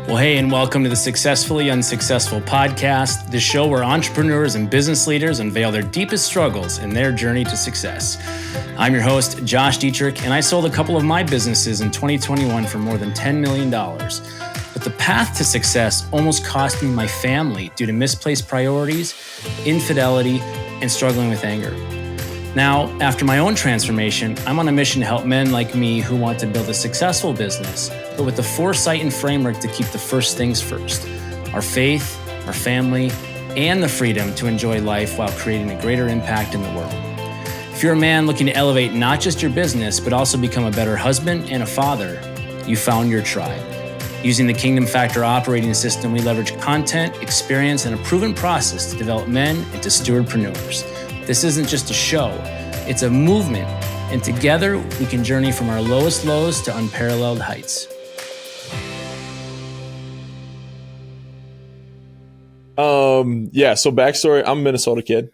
Well, hey, and welcome to the Successfully Unsuccessful podcast, the show where entrepreneurs and business leaders unveil their deepest struggles in their journey to success. I'm your host, Josh Dittrich, and I sold a couple of my businesses in 2021 for more than $10 million. But the path to success almost cost me my family due to misplaced priorities, infidelity, and struggling with anger. Now, after my own transformation, I'm on a mission to help men like me who want to build a successful business, but with the foresight and framework to keep the first things first: our faith, our family, and the freedom to enjoy life while creating a greater impact in the world. If you're a man looking to elevate not just your business, but also become a better husband and a father, you found your tribe. Using the Kingdom Factor operating system, we leverage content, experience, and a proven process to develop men into stewardpreneurs. This isn't just a show, it's a movement, and together we can journey from our lowest lows to unparalleled heights. So backstory, I'm a Minnesota kid.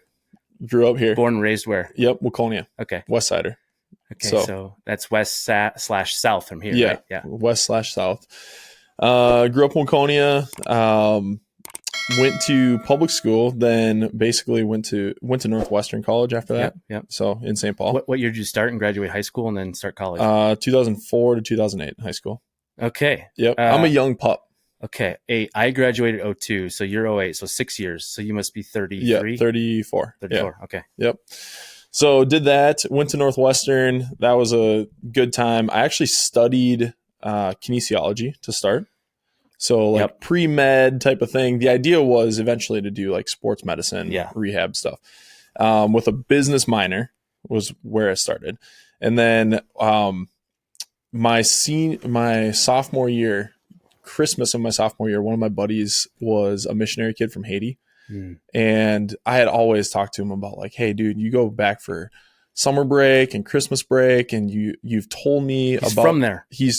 Grew up here. Born and raised where? Yep, Waconia. Okay. West Sider. Okay, so that's west/south from here, Yeah, Yeah. West/south. Grew up in Waconia. Went to public school, then basically went to Northwestern College after that. Yep. So in St. Paul. What year did you start and graduate high school and then start college? 2004 to 2008 high school. Okay. Yep. I'm a young pup. Okay. I graduated 02, so you're 08, so 6 years. So you must be 33? Yeah, 34. 34, yeah. Okay. Yep. So did that, went to Northwestern. That was a good time. I actually studied kinesiology to start. So pre-med type of thing. The idea was eventually to do like sports medicine, rehab stuff. With a business minor was where I started. And then my sophomore year, Christmas of my sophomore year, one of my buddies was a missionary kid from Haiti. And I had always talked to him about like, hey, dude, you go back for summer break and Christmas break. And you've told me he's about from there. He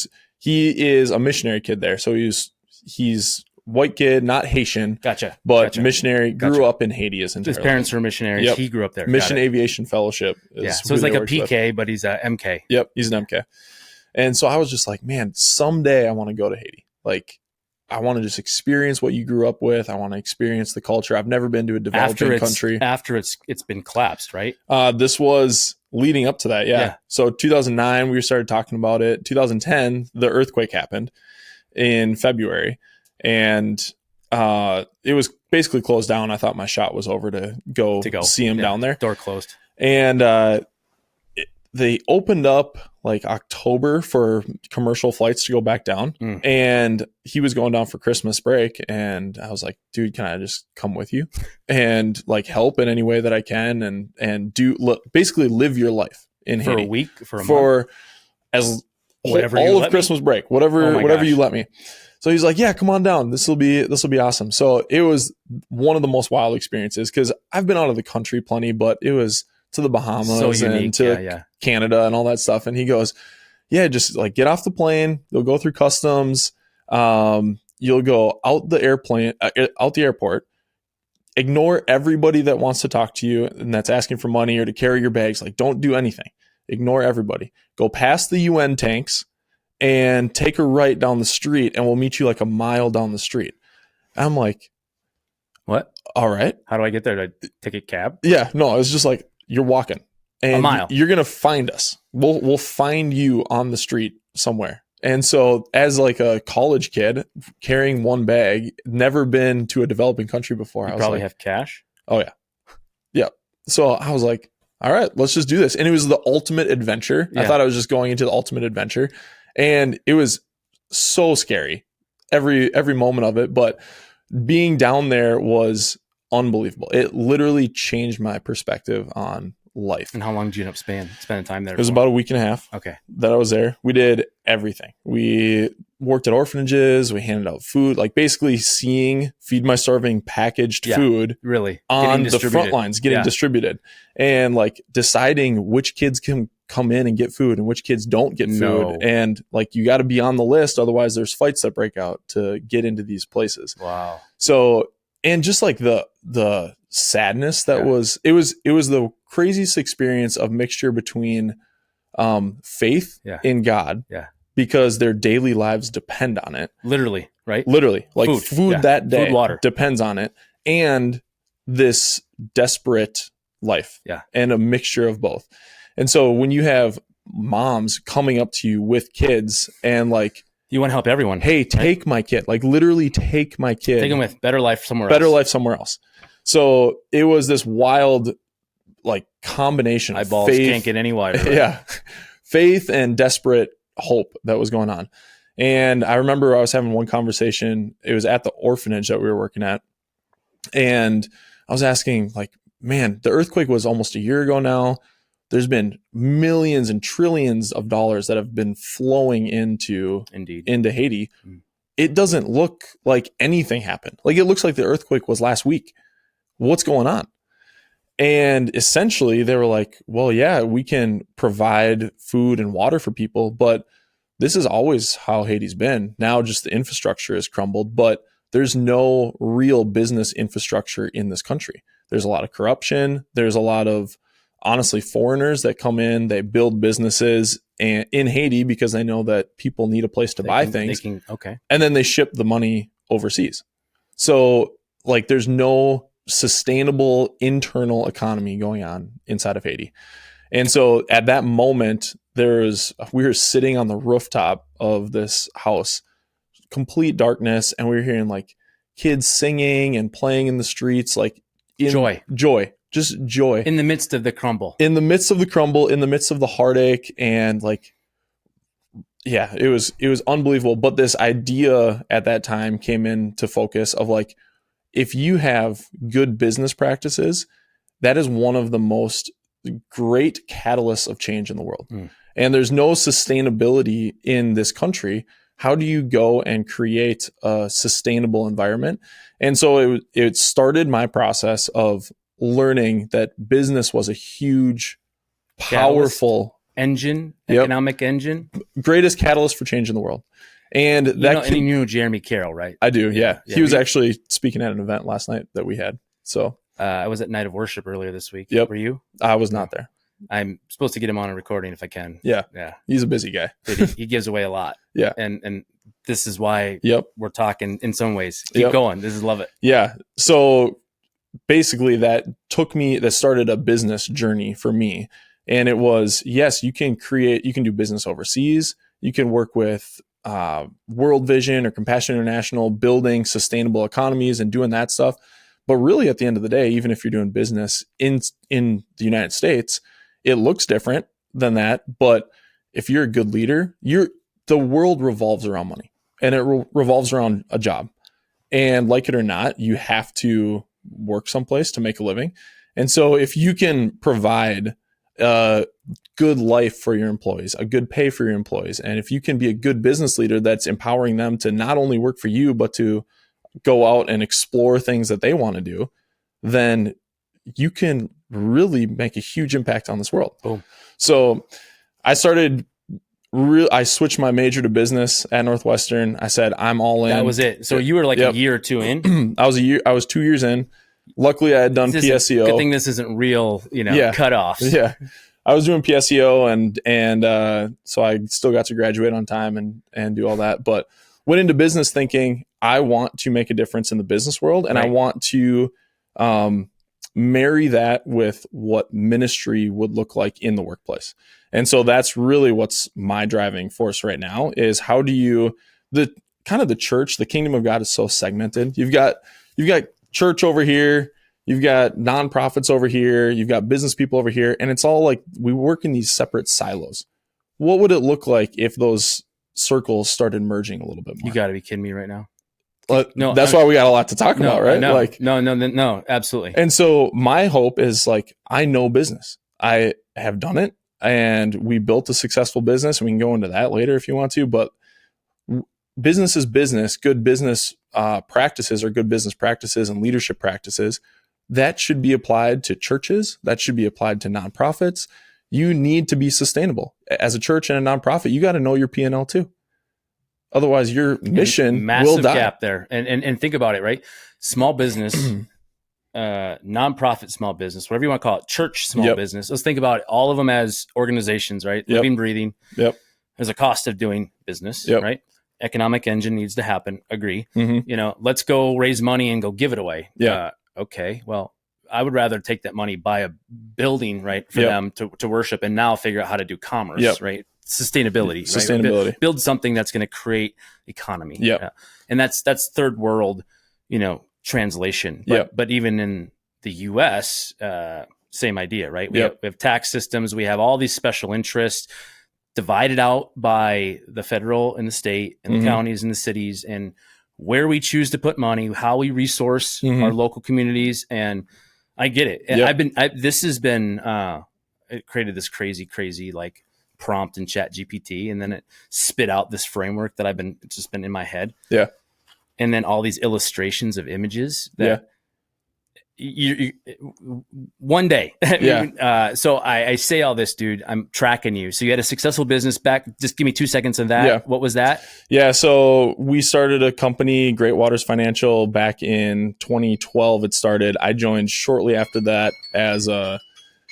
is a missionary kid there. So he's white kid, not Haitian. Gotcha. Missionary, grew up in Haiti. His parents were missionaries. Yep. He grew up there. Mission Aviation Fellowship. So it's like a PK, but he's a MK. Yep. He's an MK. And so I was just like, man, someday I want to go to Haiti. Like, I want to just experience what you grew up with. I want to experience the culture. I've never been to a developing country. After it's been collapsed, right? This was leading up to that. Yeah. So 2009, we started talking about it. 2010, the earthquake happened in February, and it was basically closed down. I thought my shot was over to go see him down there. Door closed. And they opened up like October for commercial flights to go back down. And he was going down for Christmas break. And I was like, dude, can I just come with you and like help in any way that I can and basically live your life in for Haiti a week, for a month? As whatever all of Christmas break, whatever you let me. So he's like, yeah, come on down. This will be awesome. So it was one of the most wild experiences because I've been out of the country plenty, but it was to the Bahamas and to Canada and all that stuff. And he goes, yeah, just like get off the plane. You'll go through customs. You'll go out the airport, ignore everybody that wants to talk to you and that's asking for money or to carry your bags. Like, don't do anything. Ignore everybody. Go past the UN tanks and take a right down the street and we'll meet you like a mile down the street. I'm like, what? All right. How do I get there? Do I take a cab? Yeah, no, it's just like, you're walking and a mile. You're going to find us. We'll find you on the street somewhere. And so as like a college kid carrying one bag, never been to a developing country before. You I was probably like, have cash. Oh yeah. Yeah. So I was like, all right, let's just do this. And it was the ultimate adventure. I thought I was just going into the ultimate adventure. And it was so scary every moment of it. But being down there was unbelievable. It literally changed my perspective on life. And how long did you end up spending time there? It was about a week and a half. Okay. That I was there. We did everything. We worked at orphanages. We handed out food, like basically seeing Feed My Starving packaged food really on the front lines, getting distributed, and like deciding which kids can come in and get food and which kids don't get food. And like, you got to be on the list. Otherwise there's fights that break out to get into these places. Wow. So, and just like the sadness that was the craziest experience of mixture between faith in God, because their daily lives depend on it. Literally. right? Literally, like food that day, food, water depends on it, and this desperate life, and a mixture of both. And so when you have moms coming up to you with kids and like, you want to help everyone. Hey, take my kid, like literally take my kid. Take him with better life somewhere else. So it was this wild like combination of eyeballs faith, can't get any wider. Right? Faith and desperate hope that was going on. And I remember I was having one conversation. It was at the orphanage that we were working at. And I was asking like, man, the earthquake was almost a year ago now. There's been millions and trillions of dollars that have been flowing into Haiti. It doesn't look like anything happened. Like it looks like the earthquake was last week. What's going on? And essentially they were like, well, yeah, we can provide food and water for people, but this is always how Haiti's been. Now just the infrastructure has crumbled, but there's no real business infrastructure in this country. There's a lot of corruption. There's a lot of, honestly, foreigners that come in, they build businesses in Haiti because they know that people need a place to buy things. And then they ship the money overseas. So like there's no sustainable internal economy going on inside of Haiti. And so at that moment, we were sitting on the rooftop of this house, complete darkness, and we were hearing like kids singing and playing in the streets, like joy, just joy. In the midst of the crumble. In the midst of the heartache, and like, yeah, it was unbelievable. But this idea at that time came into focus of like, if you have good business practices, that is one of the most great catalysts of change in the world. And there's no sustainability in this country. How do you go and create a sustainable environment? And so it started my process of learning that business was a huge, powerful economic engine, greatest catalyst for change in the world. And and you knew Jeremy Carroll, right? I do. Yeah. He was actually speaking at an event last night that we had. So I was at Night of Worship earlier this week. Yep. Were you? I was not there. I'm supposed to get him on a recording if I can. Yeah. He's a busy guy. He gives away a lot. Yeah. And this is why we're talking in some ways. Keep going. This is love it. Yeah. So basically that started a business journey for me. And it was, yes, you can do business overseas. You can work with World Vision or Compassion International, building sustainable economies and doing that stuff. But really at the end of the day, even if you're doing business in the United States, it looks different than that. But if you're a good leader, the world revolves around money, and it revolves around a job. And like it or not, you have to work someplace to make a living. And so if you can provide a good life for your employees, a good pay for your employees, and if you can be a good business leader that's empowering them to not only work for you, but to go out and explore things that they want to do, then you can really make a huge impact on this world. Boom. So I switched my major to business at Northwestern. I said, I'm all in. That was it. So you were like a year or two in? I was 2 years in. Luckily I had done PSEO. Good thing this isn't real, cutoffs. Yeah. I was doing PSEO and so I still got to graduate on time and do all that, but went into business thinking I want to make a difference in the business world, and I want to marry that with what ministry would look like in the workplace. And so that's really what's my driving force right now is how do you, the church, the kingdom of God is so segmented. You've got church over here, you've got nonprofits over here, you've got business people over here, and it's all like we work in these separate silos. What would it look like if those circles started merging a little bit more? You got to be kidding me right now. No, that's why we got a lot to talk about, right? No, absolutely. And so my hope is like, I know business. I have done it, and we built a successful business, and we can go into that later if you want to, but business is business. Good business practices are good business practices and leadership practices. That should be applied to churches. That should be applied to nonprofits. You need to be sustainable. As a church and a nonprofit, you got to know your P&L too. Otherwise, your mission will die. Massive gap there. And think about it, right? Small business, nonprofit small business, whatever you want to call it, church small business. Let's think about all of them as organizations, right? Living, breathing. Yep. There's a cost of doing business, right? economic engine needs to happen. Agree. Mm-hmm. Let's go raise money and go give it away. Yeah. Okay. Well, I would rather take that money, buy a building, right, for them to worship, and now figure out how to do commerce, right? Sustainability, right? Build something that's going to create economy. And that's third world, translation. But even in the US, same idea, right? We have tax systems. We have all these special interests divided out by the federal and the state and the counties and the cities, and where we choose to put money, how we resource our local communities. And I get it. It created this crazy like prompt in Chat GPT, and then it spit out this framework that I've been in my head. Yeah. And then all these illustrations of images that you one day. So I say all this, dude, I'm tracking you. So you had a successful business back. Just give me 2 seconds of that. Yeah. What was that? Yeah. So we started a company, Great Waters Financial, back in 2012. It started. I joined shortly after that as an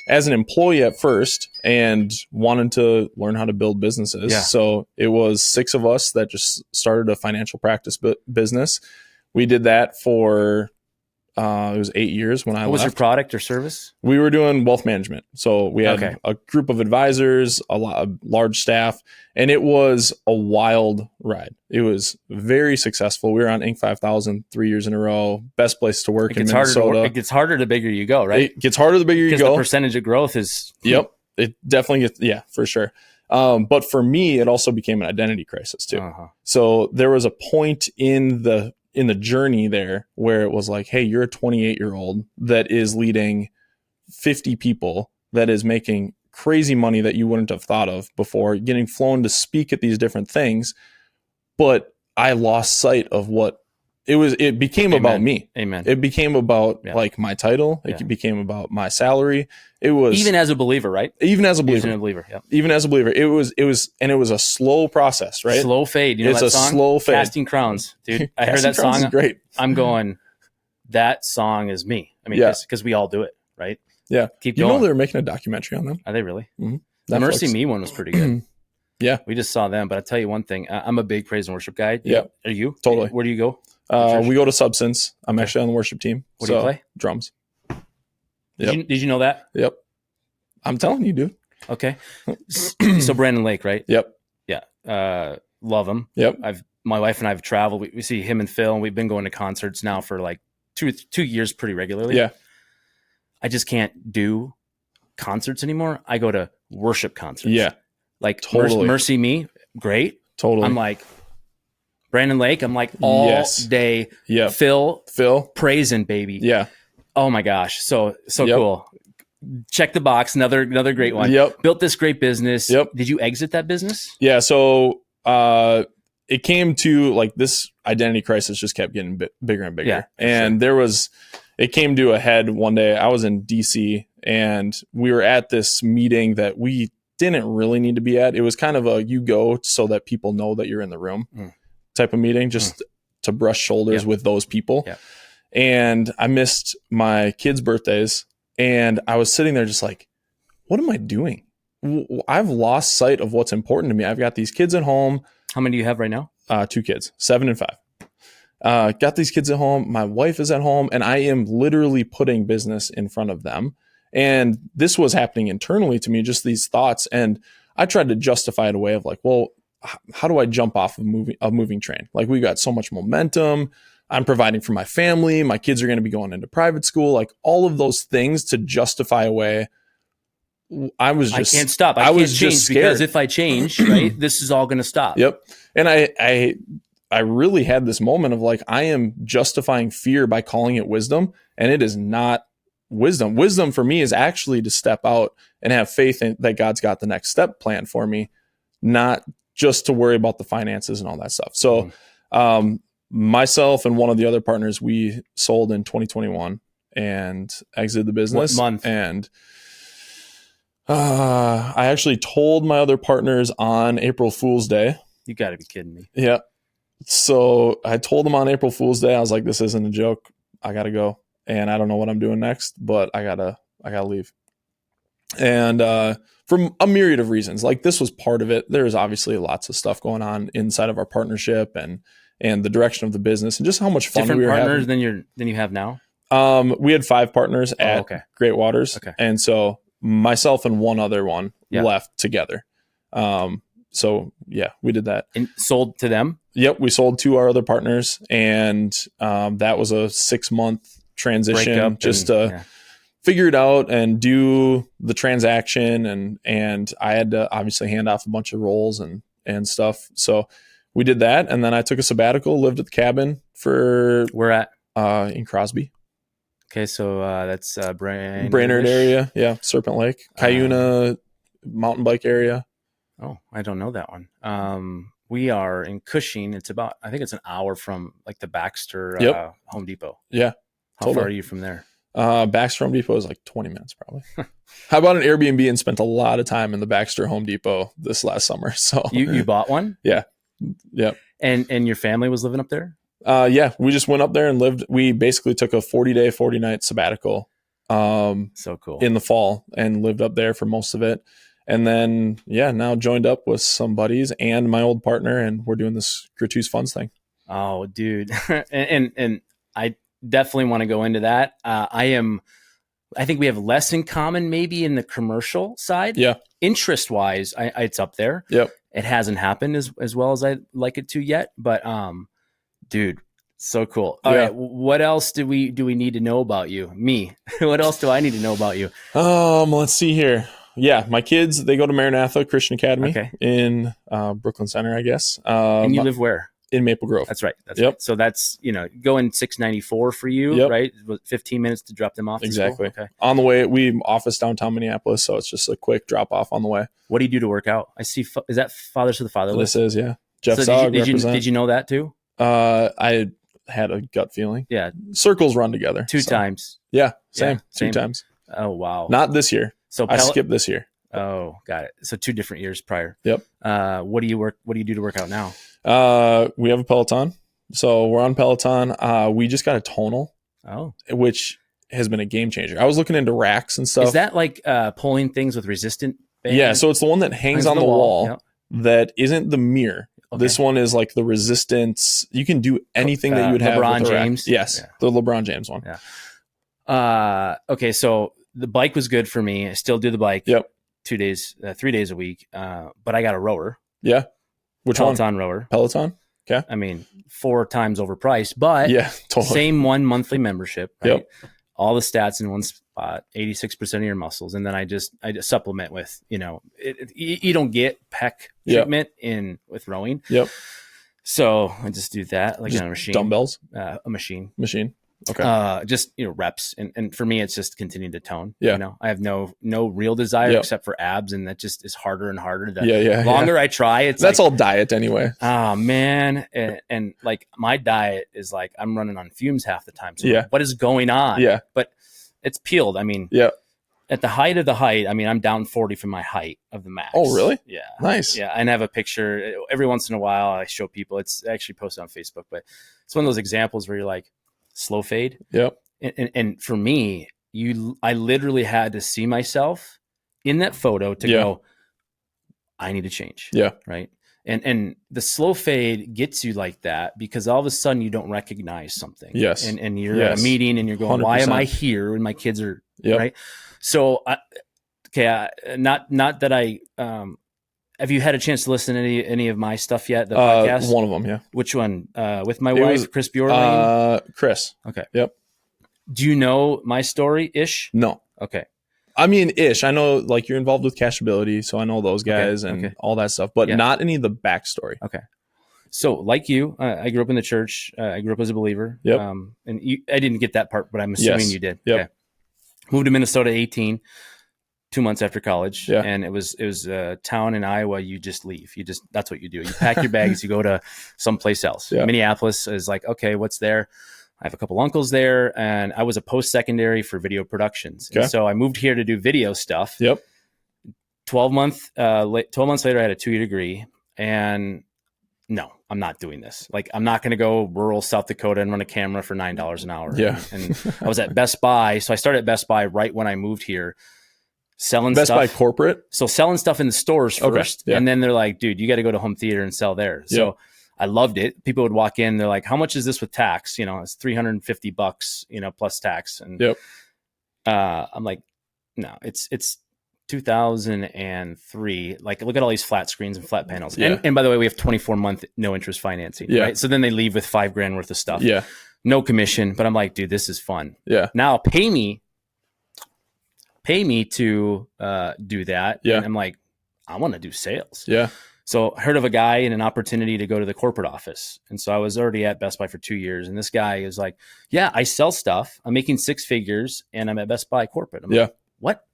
employee at first, and wanted to learn how to build businesses. So it was 6 of us that just started a financial practice business. We did that for it was 8 years when I left. What was your product or service? We were doing wealth management. So we had a group of advisors, a large staff, and it was a wild ride. It was very successful. We were on Inc. 5000 3 years in a row. Best place to work in Minnesota. It gets harder the bigger you go, right? It gets harder the bigger you go. Because the percentage of growth is... Yep. It definitely gets, for sure. But for me, it also became an identity crisis too. So there was a point in the journey there where it was like, hey, you're a 28-year-old that is leading 50 people, that is making crazy money that you wouldn't have thought of before, getting flown to speak at these different things. But I lost sight of what it became about me. Amen. It became about like my title. It became about my salary. It was even as a believer, right? Even as a believer. Even as a believer. It was a slow process, right? Slow fade. You know it's that song? Slow fade. Casting Crowns, dude. I heard that song. Is great. I'm going, that song is me. I mean, because we all do it, right? Yeah. Keep going. You know they're making a documentary on them. Are they really? Mm-hmm. The Mercy Me one was pretty good. Yeah. We just saw them, but I'll tell you one thing. I'm a big praise and worship guy. Yeah. Are you? Totally. Where do you go? We go to Substance. I'm actually on the worship team. What do you play? Drums. Did you know that? Yep. I'm telling you, dude. Okay. So Brandon Lake, right? Yep. Yeah. Love him. Yep. My wife and I have traveled. We see him and Phil, and we've been going to concerts now for like 2 years pretty regularly. Yeah. I just can't do concerts anymore. I go to worship concerts. Yeah. Like totally. Mercy Me, great. Totally. I'm like, Brandon Lake, I'm like all day. Yeah. Phil, praising, baby. Yeah. Oh my gosh. So cool. Check the box. Another great one. Yep. Built this great business. Yep. Did you exit that business? Yeah. So it came to like this identity crisis just kept getting bigger and bigger. Yeah, and it came to a head one day. I was in DC and we were at this meeting that we didn't really need to be at. It was kind of a, you go so that people know that you're in the room type of meeting, just to brush shoulders with those people. Yeah. And I missed my kids' birthdays. And I was sitting there just like, what am I doing? I've lost sight of what's important to me. I've got these kids at home. How many do you have right now? 2 kids, 7 and 5. Got these kids at home. My wife is at home, and I am literally putting business in front of them. And this was happening internally to me, just these thoughts. And I tried to justify it away of like, well, how do I jump off of a moving train? Like, we got so much momentum. I'm providing for my family. My kids are going to be going into private school. Like, all of those things to justify away. I can't stop. I can't change because if I change, right, this is all going to stop. Yep. And I really had this moment of like, I am justifying fear by calling it wisdom, and it is not wisdom. Wisdom for me is actually to step out and have faith in that God's got the next step planned for me, not just to worry about the finances and all that stuff. So, myself and one of the other partners, we sold in 2021 and exited the business. What month? And I actually told my other partners on April Fool's Day. You got to be kidding me. Yeah. So I told them on April Fool's Day, I was like, this isn't a joke. I got to go. And I don't know what I'm doing next, but I gotta leave. And from a myriad of reasons, like this was part of it. There's obviously lots of stuff going on inside of our partnership and the direction of the business and just how much fun we were having. Different partners than you have now? We had 5 partners at Great Waters. Okay. And so myself and one other one left together. So yeah, we did that. And sold to them? Yep. We sold to our other partners, and that was a 6-month transition just to figure it out and do the transaction. And I had to obviously hand off a bunch of roles and stuff. So we did that. And then I took a sabbatical, lived at the cabin for... Where at? In Crosby. Okay. So that's Brainerd area. Yeah. Serpent Lake, Cuyuna mountain bike area. Oh, I don't know that one. We are in Cushing. It's about, I think it's an hour from like the Baxter Home Depot. Yeah. How far are you from there? Baxter Home Depot is like 20 minutes probably. How about an Airbnb and spent a lot of time in the Baxter Home Depot this last summer. So you bought one? Yeah. Yep. And your family was living up there? Yeah, we just went up there and lived. We basically took a 40-day, 40-night sabbatical. So cool. In the fall, and lived up there for most of it. And then, now joined up with some buddies and my old partner, and we're doing this Gratuce Funds thing. Oh, dude. and I definitely want to go into that. I think we have less in common maybe in the commercial side. Yeah. Interest wise, it's up there. Yep. It hasn't happened as well as I'd like it to yet, but dude, so cool. All right, what else do we need to know about you? Me. What else do I need to know about you? Let's see here. Yeah, my kids, they go to Maranatha Christian Academy in Brooklyn Center, I guess. And you live where? In Maple Grove. That's right. Right. So that's, going 694 for you, right? 15 minutes to drop them off. Exactly. Okay. On the way, we office downtown Minneapolis, so it's just a quick drop off on the way. What do you do to work out? I see. Is that Fathers to the Fatherless? This is, yeah. Jeff so Zog did you know that too? I had a gut feeling. Yeah. Circles run together. 2 times. Yeah. Same. 2 times. Oh, wow. Not this year. So I skipped this year. Oh, got it. So 2 different years prior. Yep. What do you do to work out now? We have a Peloton. So we're on Peloton. We just got a tonal. Oh. Which has been a game changer. I was looking into racks and stuff. Is that like pulling things with resistant band? Yeah. So it's the one that hangs on the wall that isn't the mirror. Okay. This one is like the resistance. You can do anything that you would have LeBron with a James. Rack. Yes. Yeah. The LeBron James one. Yeah. Okay. So the bike was good for me. I still do the bike. Yep. 3 days a week. But I got a rower. Yeah. Which Peloton one? rower. Peloton. Okay. I mean, 4 times overpriced, but totally. Same one monthly membership, right? Yep. All the stats in one spot, 86% of your muscles. And then I just supplement with, you don't get pec treatment with rowing. Yep. So I just do that like just on a machine. Dumbbells? A machine. Okay. Just, reps. And for me, it's just continuing to tone. Yeah. I have no real desire except for abs. And that just is harder and harder. The longer I try, that's all diet anyway. Oh man. And like my diet is like, I'm running on fumes half the time. So what is going on? Yeah. But it's peeled. I mean, at the height of the height, I mean, I'm down 40 from my height of the max. Oh, really? Yeah. Nice. Yeah. And I have a picture every once in a while. I show people, it's actually posted on Facebook, but it's one of those examples where you're like, slow fade. Yep. And for me, I literally had to see myself in that photo to go, I need to change. Yeah. Right. And the slow fade gets you like that because all of a sudden you don't recognize something. Yes. And you're at a meeting and you're going, 100%. Why am I here? And my kids are right. So, not that I, have you had a chance to listen to any of my stuff yet? The podcast? One of them, yeah. Which one? With my wife, Chris Bjorling? Chris. Okay. Yep. Do you know my story-ish? No. Okay. I mean, ish. I know like you're involved with Cashability, so I know those guys and all that stuff, but not any of the backstory. Okay. So like you, I grew up in the church. I grew up as a believer. Yep. And I didn't get that part, but I'm assuming you did. Yep. Okay. Moved to Minnesota 18. 2 months after college. Yeah. And it was a town in Iowa. You just leave. That's what you do. You pack your bags, you go to someplace else. Yeah. Minneapolis is like, okay, what's there? I have a couple uncles there, and I was a post-secondary for video productions. Okay. And so I moved here to do video stuff. Yep. 12 months later, I had a 2-year degree, and no, I'm not doing this. Like, I'm not going to go rural South Dakota and run a camera for $9 an hour. Yeah. And I was at Best Buy. So I started at Best Buy right when I moved here. selling Best stuff. Buy corporate. So selling stuff in the stores first. Okay. Yeah. And then they're like, dude, you got to go to home theater and sell there. So I loved it. People would walk in. They're like, how much is this with tax? You know, it's $350, you know, plus tax. And I'm like, no, it's 2003. Like, look at all these flat screens and flat panels. And by the way, we have 24-month no interest financing. Right. So then they leave with $5,000 worth of stuff. Yeah. No commission. But I'm like, dude, this is fun. Yeah. Now pay me to do that. Yeah. And I'm like, I want to do sales. Yeah. So I heard of a guy and an opportunity to go to the corporate office. And so I was already at Best Buy for 2 years. And this guy is like, yeah, I sell stuff. I'm making 6 figures and I'm at Best Buy corporate. I'm like, what?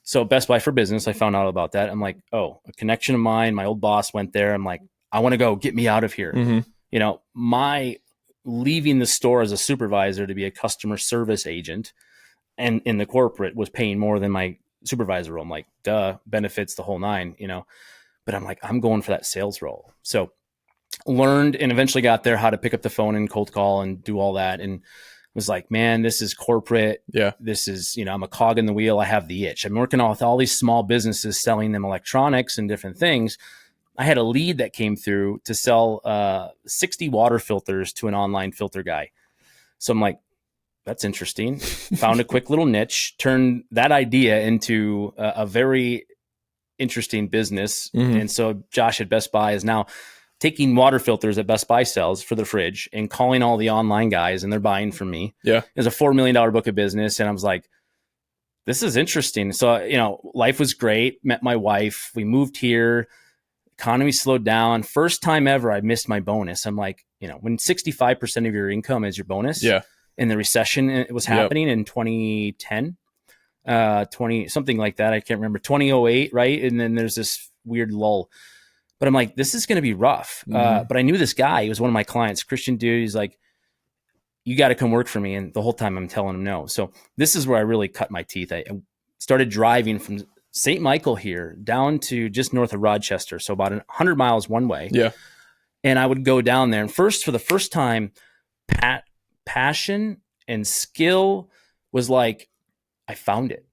So Best Buy for Business, I found out about that. I'm like, oh, a connection of mine. My old boss went there. I'm like, I want to go, get me out of here. You know, my leaving the store as a supervisor to be a customer service agent and in the corporate was paying more than my supervisor role. I'm like, duh, benefits, the whole nine, you know. But I'm like, I'm going for that sales role. So learned and eventually got there how to pick up the phone and cold call and do all that. And was like, man, this is corporate. Yeah. This is, you know, I'm a cog in the wheel. I have the itch. I'm working with all these small businesses, selling them electronics and different things. I had a lead that came through to sell 60 water filters to an online filter guy. So I'm like, that's interesting. Found a quick little niche, turned that idea into a very interesting business. And so Josh at Best Buy is now taking water filters that Best Buy sells for the fridge and calling all the online guys and they're buying from me. Yeah. It's a $4 million book of business. And I was like, this is interesting. So, you know, life was great. Met my wife. We moved here. Economy slowed down. First time ever I missed my bonus. I'm like, you know, when 65% of your income is your bonus. Yeah. In the recession, it was happening in 2010, 20, something like that. I can't remember, 2008, right? And then there's this weird lull. But I'm like, this is going to be rough. But I knew this guy. He was one of my clients, Christian dude. He's like, you got to come work for me. And the whole time I'm telling him no. So this is where I really cut my teeth. I started driving from St. Michael here down to just north of Rochester. So about 100 miles one way. Yeah. And I would go down there. And for the first time, passion and skill was like, I found it.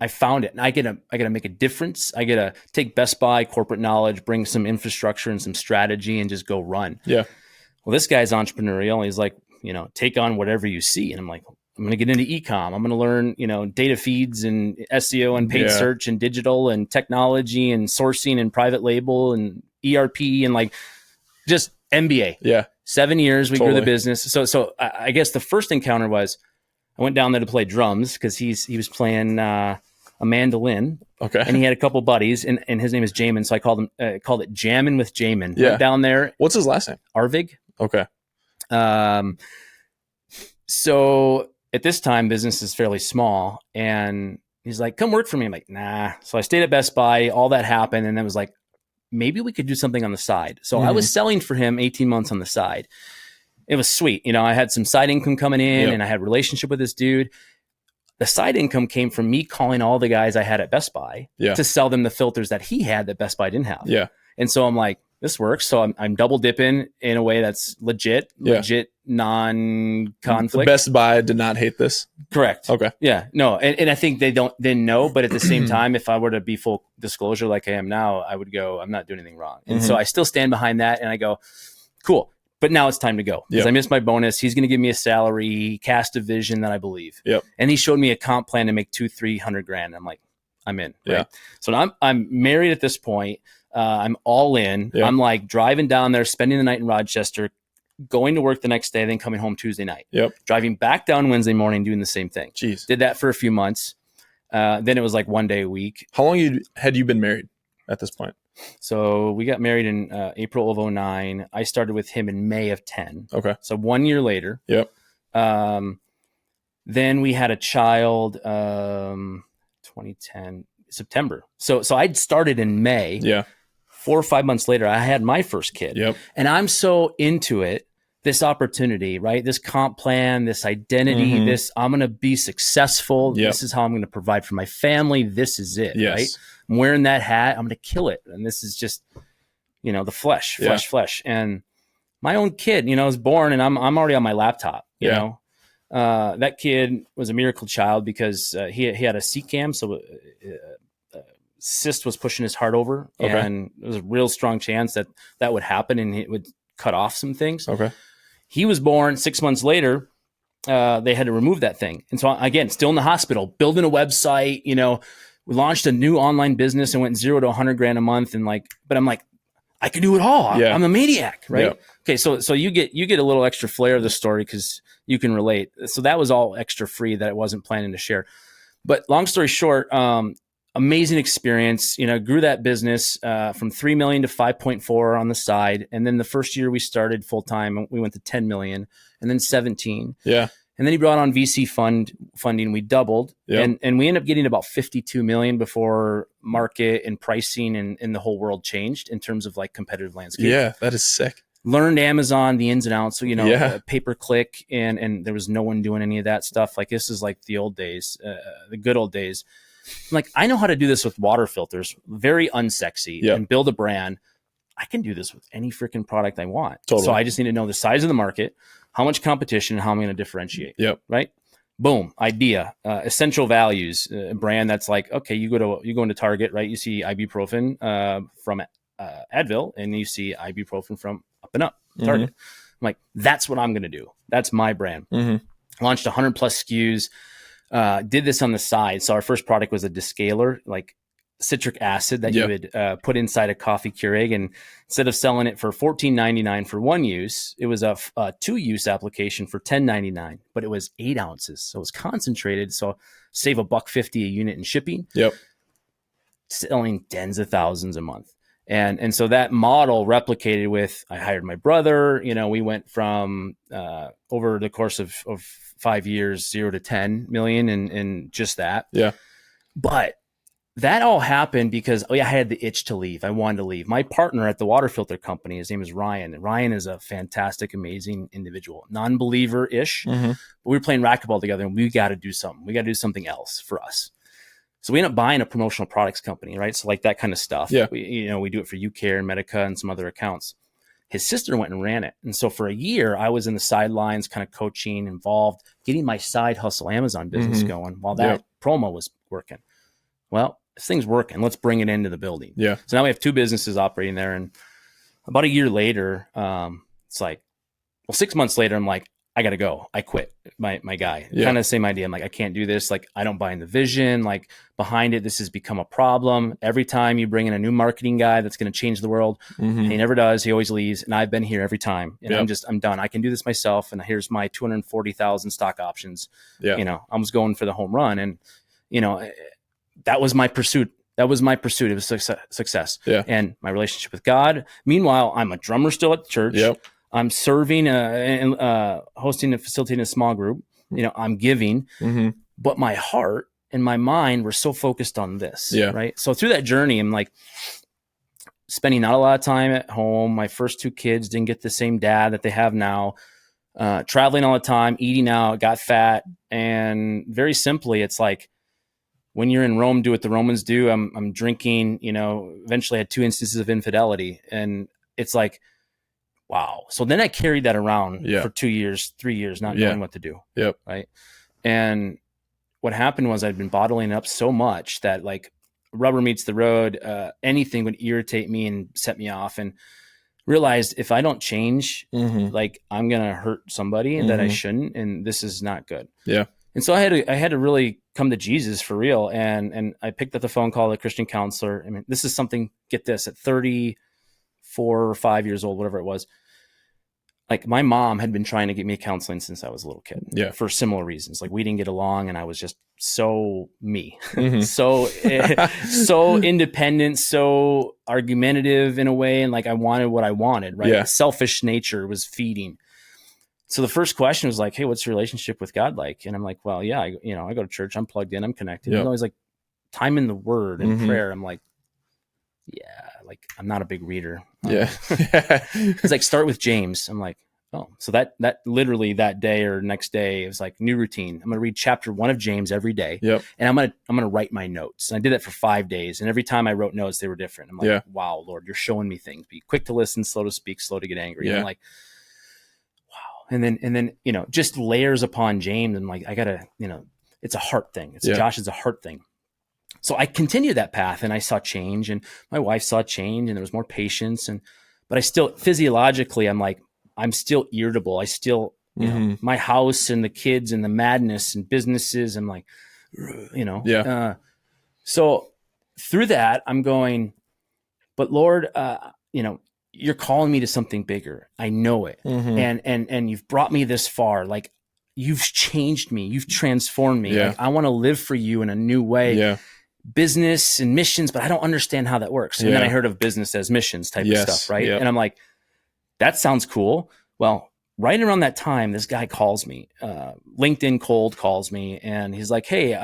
I found it. And I gotta make a difference. I gotta take Best Buy corporate knowledge, bring some infrastructure and some strategy and just go run. Yeah. Well, this guy's entrepreneurial. He's like, you know, take on whatever you see. And I'm like, I'm going to get into e-com. I'm going to learn, you know, data feeds and SEO and paid search and digital and technology and sourcing and private label and ERP and like just MBA. Yeah. 7 years, we grew the business. So I guess the first encounter was I went down there to play drums because he was playing a mandolin. Okay. And he had a couple buddies and his name is Jamin. So I called it Jammin' with Jamin. Yeah. Went down there. What's his last name? Arvig. Okay. So at this time, business is fairly small. And he's like, come work for me. I'm like, nah. So I stayed at Best Buy. All that happened. And then was like, maybe we could do something on the side. So I was selling for him 18 months on the side. It was sweet. You know, I had some side income coming in and I had a relationship with this dude. The side income came from me calling all the guys I had at Best Buy to sell them the filters that he had that Best Buy didn't have. Yeah. And so I'm like, this works. So I'm double dipping in a way that's legit non-conflict. The Best Buy did not hate this. Correct. Okay. Yeah. No. And I think they didn't know, but at the same time, if I were to be full disclosure like I am now, I would go, I'm not doing anything wrong. And so I still stand behind that and I go, cool. But now it's time to go because I missed my bonus. He's going to give me a salary, cast a vision that I believe. Yep. And he showed me a comp plan to make $200,000-300,000. I'm like, I'm in. Right? Yeah. So now I'm married at this point. I'm all in. Yep. I'm like driving down there, spending the night in Rochester, going to work the next day, then coming home Tuesday night. Yep. Driving back down Wednesday morning, doing the same thing. Jeez. Did that for a few months. Then it was like one day a week. How long had you been married at this point? So we got married in April of 2009. I started with him in May of 2010. Okay. So 1 year later. Yep. Then we had a child 2010 September. So I'd started in May. Yeah. 4 or 5 months later, I had my first kid. Yep. And I'm so into it, this opportunity, right? This comp plan, this identity, this I'm going to be successful. Yep. This is how I'm going to provide for my family. This is it, right? I'm wearing that hat. I'm going to kill it. And this is just, you know, the flesh. And my own kid, you know, is born and I'm already on my laptop, you know. That kid was a miracle child because he had a CCAM, so cyst was pushing his heart over, and there was a real strong chance that would happen, and it would cut off some things. Okay. He was born 6 months later. They had to remove that thing. And so again, still in the hospital, building a website, we launched a new online business and went $0 to $100,000 a month. And but I'm like, I can do it all. I'm a maniac. Right. Yeah. Okay. So you get a little extra flair of the story because you can relate. So that was all extra free that I wasn't planning to share. But long story short, amazing experience, grew that business from 3 million to 5.4 on the side. And then the first year we started full time, we went to 10 million and then 17. Yeah. And then he brought on VC funding. We doubled and we ended up getting about 52 million before market and pricing and the whole world changed in terms of like competitive landscape. Yeah, that is sick. Learned Amazon, the ins and outs. So, pay per click and there was no one doing any of that stuff. Like this is like the old days, the good old days. I'm like, I know how to do this with water filters, very unsexy, and build a brand. I can do this with any freaking product I want. Totally. So I just need to know the size of the market, how much competition, and how I'm going to differentiate. Yep. Right. Boom. Idea. Essential values. A brand that's like, okay, you go into Target, right? You see ibuprofen from Advil, and you see ibuprofen from Up and Up Target. I'm like, that's what I'm going to do. That's my brand. Launched 100 plus SKUs. Did this on the side. So our first product was a descaler, like citric acid that you would put inside a coffee Keurig. And instead of selling it for $14.99 for one use, it was a 2-use application for $10.99, but it was 8 ounces. So it was concentrated. So save $1.50 a unit in shipping. Yep. Selling tens of thousands a month. And so that model replicated with, I hired my brother, we went from, over the course of 5 years, 0 to 10 million and just that. Yeah. But that all happened because, I had the itch to leave. I wanted to leave. My partner at the water filter company, his name is Ryan. And Ryan is a fantastic, amazing individual, non-believer-ish. But we were playing racquetball together and we got to do something. We got to do something else for us. So we ended up buying a promotional products company, right? So like that kind of stuff. Yeah. We do it for UCare and Medica and some other accounts. His sister went and ran it. And so for a year, I was in the sidelines, kind of coaching, involved, getting my side hustle Amazon business going while that promo was working. Well, this thing's working. Let's bring it into the building. Yeah. So now we have 2 businesses operating there. And about a year later, it's like, 6 months later, I'm like, I got to go. I quit my guy. Kind of the same idea. I'm like, I can't do this. Like, I don't buy in the vision. Like behind it, this has become a problem. Every time you bring in a new marketing guy that's going to change the world, he never does. He always leaves. And I've been here every time. And I'm done. I can do this myself. And here's my 240,000 stock options. I was going for the home run. And, that was my pursuit. It was success. Yeah. And my relationship with God. Meanwhile, I'm a drummer still at the church. Yep. I'm serving and hosting and facilitating a small group. I'm giving, but my heart and my mind were so focused on this. Yeah. Right. So through that journey, I'm like spending not a lot of time at home. My first 2 kids didn't get the same dad that they have now. Traveling all the time, eating out, got fat, and very simply, it's like, when you're in Rome, do what the Romans do. I'm drinking, eventually had 2 instances of infidelity. And it's like, wow. So then I carried that around for 2 years, 3 years, not knowing what to do. Yep. Right. And what happened was I'd been bottling up so much that like rubber meets the road. Anything would irritate me and set me off, and realized if I don't change, like I'm going to hurt somebody that I shouldn't. And this is not good. Yeah. And so I had to really come to Jesus for real. And I picked up the phone call, a Christian counselor. I mean, this is something, get this, at 34 or 5 years old, whatever it was. Like my mom had been trying to get me counseling since I was a little kid. Yeah. For similar reasons. Like we didn't get along and I was just so me, so independent, so argumentative in a way. And like, I wanted what I wanted, right? Yeah. Selfish nature was feeding. So the first question was like, hey, what's your relationship with God like? And I'm like, well, yeah, I go to church, I'm plugged in, I'm connected. Yep. And always like time in the word and prayer. I'm like, yeah, like I'm not a big reader. Yeah. It's like, start with James. I'm like, oh, so that literally that day or next day, it was like new routine. I'm going to read chapter 1 of James every day. Yep. And I'm going to write my notes. And I did that for 5 days. And every time I wrote notes, they were different. I'm like, wow, Lord, you're showing me things. Be quick to listen, slow to speak, slow to get angry. And I'm like, And then, just layers upon James. And like, I gotta, it's a heart thing. Josh is a heart thing. So I continued that path, and I saw change, and my wife saw change, and there was more patience. But I still, physiologically, I'm still irritable. I still, you know, my house and the kids and the madness and businesses. I'm like, you know, so through that, I'm going, but Lord, you know, you're calling me to something bigger. I know it. And you've brought me this far. Like, you've changed me. You've transformed me. Like, I want to live for you in a new way. Business and missions, but I don't understand how that works. And then I heard of business as missions type of stuff. Right. And I'm like, that sounds cool. Well, right around that time, this guy calls me, LinkedIn cold calls me, and he's like, hey,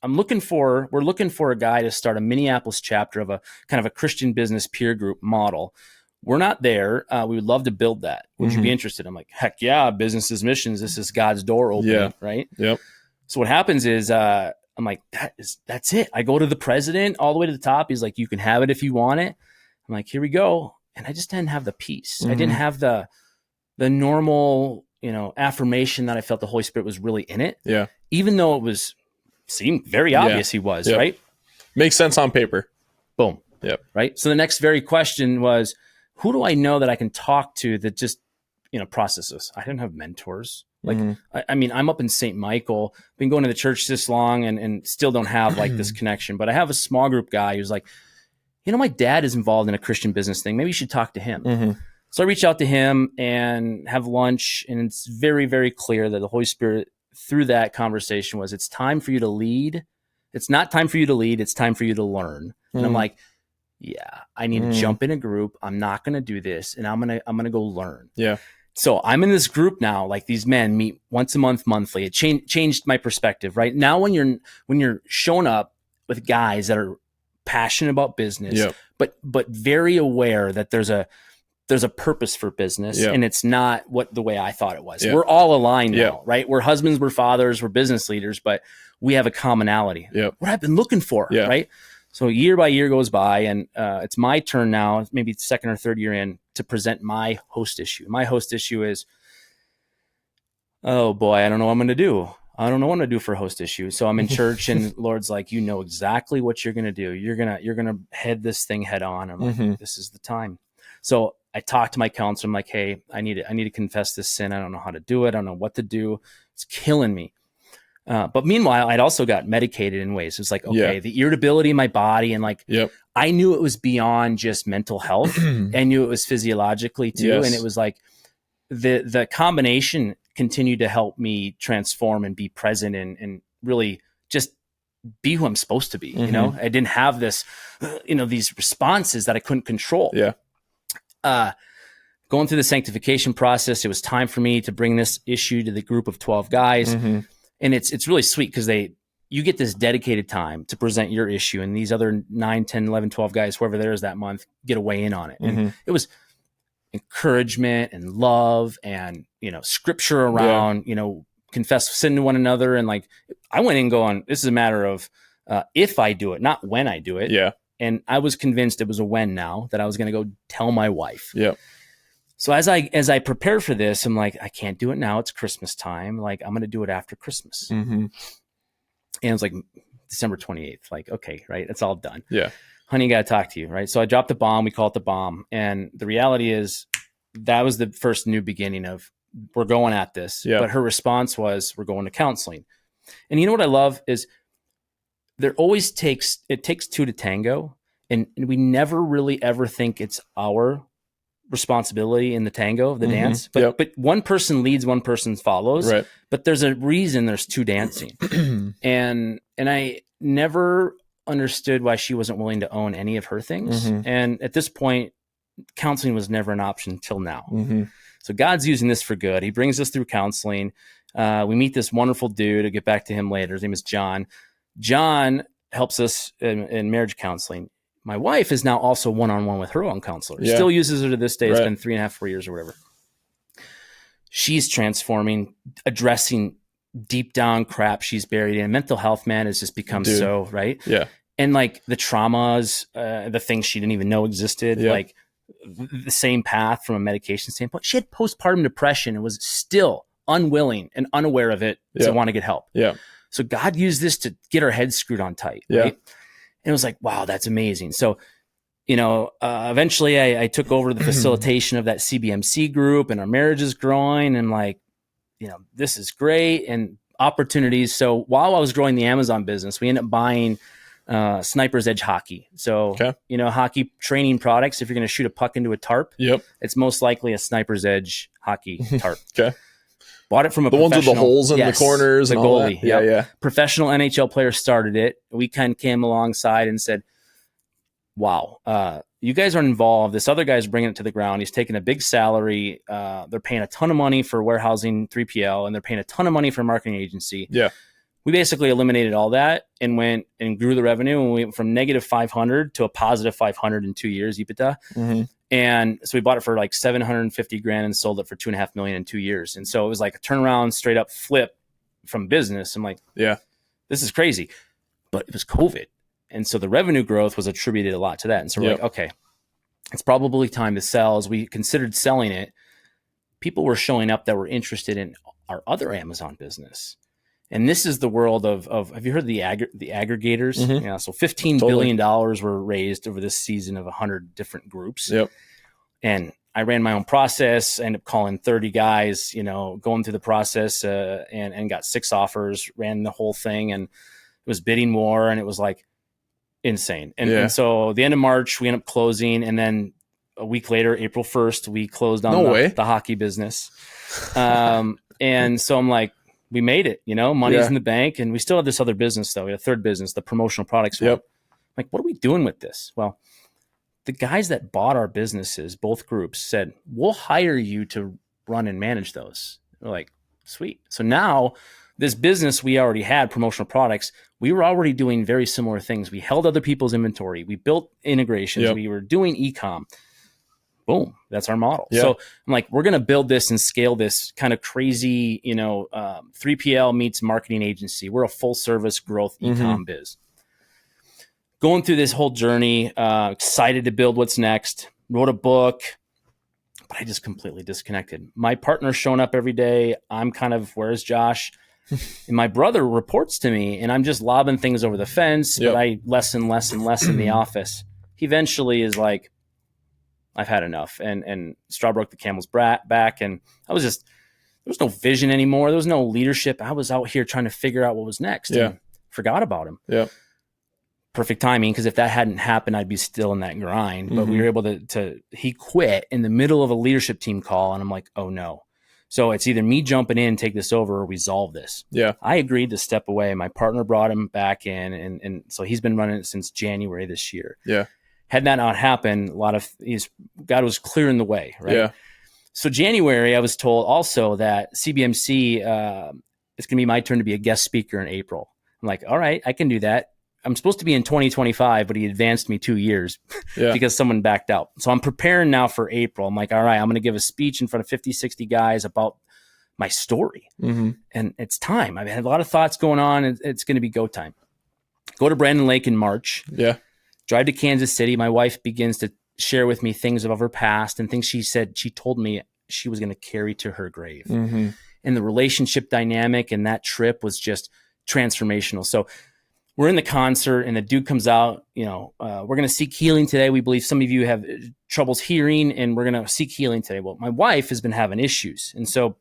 we're looking for a guy to start a Minneapolis chapter of a kind of a Christian business peer group model. We're not there. We would love to build that. Would you be interested? I'm like, heck yeah, business is missions. This is God's door opening, right? Yep. So what happens is, I'm like, that's it. I go to the president all the way to the top. He's like, you can have it if you want it. I'm like, here we go. And I just didn't have the peace. I didn't have the normal, you know, affirmation that I felt the Holy Spirit was really in it. Yeah. Even though seemed very obvious he was, right? Makes sense on paper. Boom. Yep. Right. So the next very question was, who do I know that I can talk to that just, you know, process this? I didn't have mentors. Like, I mean, I'm up in St. Michael, been going to the church this long and still don't have like this connection, but I have a small group guy who's like, you know, my dad is involved in a Christian business thing. Maybe you should talk to him. So I reach out to him and have lunch, and it's very, very clear that the Holy Spirit through that conversation was, it's time for you to lead. It's not time for you to lead. It's time for you to learn. And I'm like, yeah, I need to jump in a group. I'm not going to do this. And I'm going to go learn. Yeah. So I'm in this group now, like these men meet once a month, monthly. It changed my perspective, right? Now when you're showing up with guys that are passionate about business, but very aware that there's a purpose for business, and it's not the way I thought it was. We're all aligned now, right? We're husbands, we're fathers, we're business leaders, but we have a commonality. What I've been looking for, right? So year by year goes by, and it's my turn now, maybe second or third year in, to present my host issue. My host issue is, oh boy, I don't know what I'm going to do. I don't know what I'm going to do for a host issue. So I'm in church, and Lord's like, you know exactly what you're going to do. You're going to head this thing head on. I'm like, this is the time. So I talked to my counselor. I'm like, hey, I need to confess this sin. I don't know how to do it. I don't know what to do. It's killing me. But meanwhile, I'd also got medicated in ways. It was like, okay, the irritability in my body, and like, I knew it was beyond just mental health. I knew it was physiologically too. And it was like the combination continued to help me transform and be present and really just be who I'm supposed to be. You know, I didn't have this, you know, these responses that I couldn't control. Going through the sanctification process, it was time for me to bring this issue to the group of 12 guys. And it's really sweet because you get this dedicated time to present your issue, and these other 9, 10, 11, 12 guys, whoever there is that month, get a weigh in on it. And it was encouragement and love and, you know, scripture around, you know, confess sin to one another. And like, I went in going, this is a matter of if I do it, not when I do it. And I was convinced it was a when now, that I was going to go tell my wife. So as I prepare for this, I'm like, I can't do it now. It's Christmas time. Like, I'm going to do it after Christmas. And it was like December 28th. Like, okay, right. It's all done. Honey, got to talk to you. Right. So I dropped the bomb. We call it the bomb. And the reality is that was the first new beginning of, we're going at this. But her response was, we're going to counseling. And you know what I love is it takes two to tango. And we never really ever think it's our responsibility in the tango of the dance, but one person leads, one person follows, but there's a reason there's two dancing. and I never understood why she wasn't willing to own any of her things. And at this point, counseling was never an option until now. So God's using this for good. He brings us through counseling. We meet this wonderful dude. I'll get back to him later. His name is John. John helps us in marriage counseling. My wife is now also one-on-one with her own counselor. Still uses her to this day. It's been 3.5, 4 years or whatever. She's transforming, addressing deep down crap she's buried in. Mental health, man, has just become so, right? And like the traumas, the things she didn't even know existed, like the same path from a medication standpoint. She had postpartum depression and was still unwilling and unaware of it to want to get help. So God used this to get our heads screwed on tight. Right. And it was like, wow, that's amazing. So, eventually I took over the facilitation of that CBMC group, and our marriage is growing, and like, this is great, and opportunities. So while I was growing the Amazon business, we ended up buying Sniper's Edge hockey. So, hockey training products, if you're going to shoot a puck into a tarp, it's most likely a Sniper's Edge hockey tarp. Bought it from the ones with the holes in the corners, the and goalie. All that. Yeah. Professional NHL player started it. We kind of came alongside and said, wow, you guys are involved. This other guy's bringing it to the ground. He's taking a big salary. They're paying a ton of money for warehousing 3PL, and they're paying a ton of money for a marketing agency. Yeah. We basically eliminated all that and went and grew the revenue, and we went from negative 500 to a positive 500 in 2 years, EBITDA. Mm-hmm. And so we bought it for like $750,000 and sold it for $2.5 million in 2 years. And so it was like a turnaround, straight up flip from business. I'm like, this is crazy. But it was COVID. And so the revenue growth was attributed a lot to that. And so we're like, okay, it's probably time to sell. As we considered selling it, people were showing up that were interested in our other Amazon business. And this is the world of have you heard of the aggregators? Mm-hmm. So $15 billion were raised over this season of 100 different groups. Yep. And I ran my own process, ended up calling 30 guys, going through the process and got 6 offers, ran the whole thing, and it was bidding war, and it was like insane. And so the end of March, we ended up closing, and then a week later, April 1st, we closed on the hockey business. And so I'm like, we made it, money's in the bank, and we still have this other business though. We had a third business, the promotional products. Yep. Like, what are we doing with this? Well, the guys that bought our businesses, both groups, said, we'll hire you to run and manage those. We're like, sweet. So now this business we already had, promotional products, we were already doing very similar things. We held other people's inventory. We built integrations. We were doing e-com. Boom, that's our model. Yeah. So I'm like, we're going to build this and scale this kind of crazy, 3PL meets marketing agency. We're a full service growth e-com biz. Going through this whole journey, excited to build what's next, wrote a book, but I just completely disconnected. My partner's showing up every day. I'm kind of, where's Josh? And my brother reports to me, and I'm just lobbing things over the fence, but I less and less in the office. He eventually is like, I've had enough. And straw broke the camel's back. And I was just, there was no vision anymore. There was no leadership. I was out here trying to figure out what was next. And forgot about him. Yeah. Perfect timing, because if that hadn't happened, I'd be still in that grind. But we were able to, he quit in the middle of a leadership team call. And I'm like, oh no. So it's either me jumping in, take this over, or resolve this. Yeah. I agreed to step away. My partner brought him back in. And so he's been running it since January this year. Yeah. Had that not happened, God was clearing the way, right? Yeah. So January, I was told also that CBMC, it's going to be my turn to be a guest speaker in April. I'm like, all right, I can do that. I'm supposed to be in 2025, but he advanced me 2 years because someone backed out. So I'm preparing now for April. I'm like, all right, I'm going to give a speech in front of 50, 60 guys about my story. And it's time. I've had a lot of thoughts going on, and it's going to be go time. Go to Brandon Lake in March. Yeah. Drive to Kansas City. My wife begins to share with me things of her past and things she told me she was going to carry to her grave. And the relationship dynamic and that trip was just transformational. So we're in the concert, and the dude comes out, we're going to seek healing today. We believe some of you have troubles hearing, and we're going to seek healing today. Well, my wife has been having issues. And so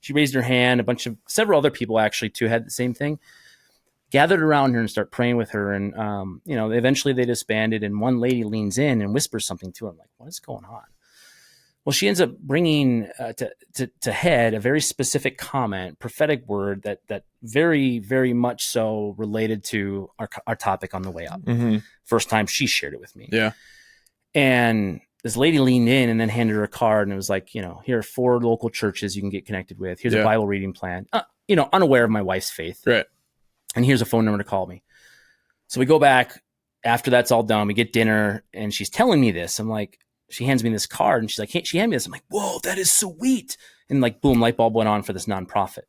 she raised her hand, several other people actually too had the same thing. Gathered around her and start praying with her. And, eventually they disbanded, and one lady leans in and whispers something to her. I'm like, what is going on? Well, she ends up bringing to head a very specific comment, prophetic word that very, very much so related to our topic on the way up. First time she shared it with me. Yeah. And this lady leaned in and then handed her a card, and it was like, here are 4 local churches you can get connected with. Here's a Bible reading plan, unaware of my wife's faith. Right. And here's a phone number to call me. So we go back after that's all done. We get dinner, and she's telling me this. I'm like, she hands me this card, and she's like, she handed me this. I'm like, whoa, that is sweet. And like, boom, light bulb went on for this nonprofit.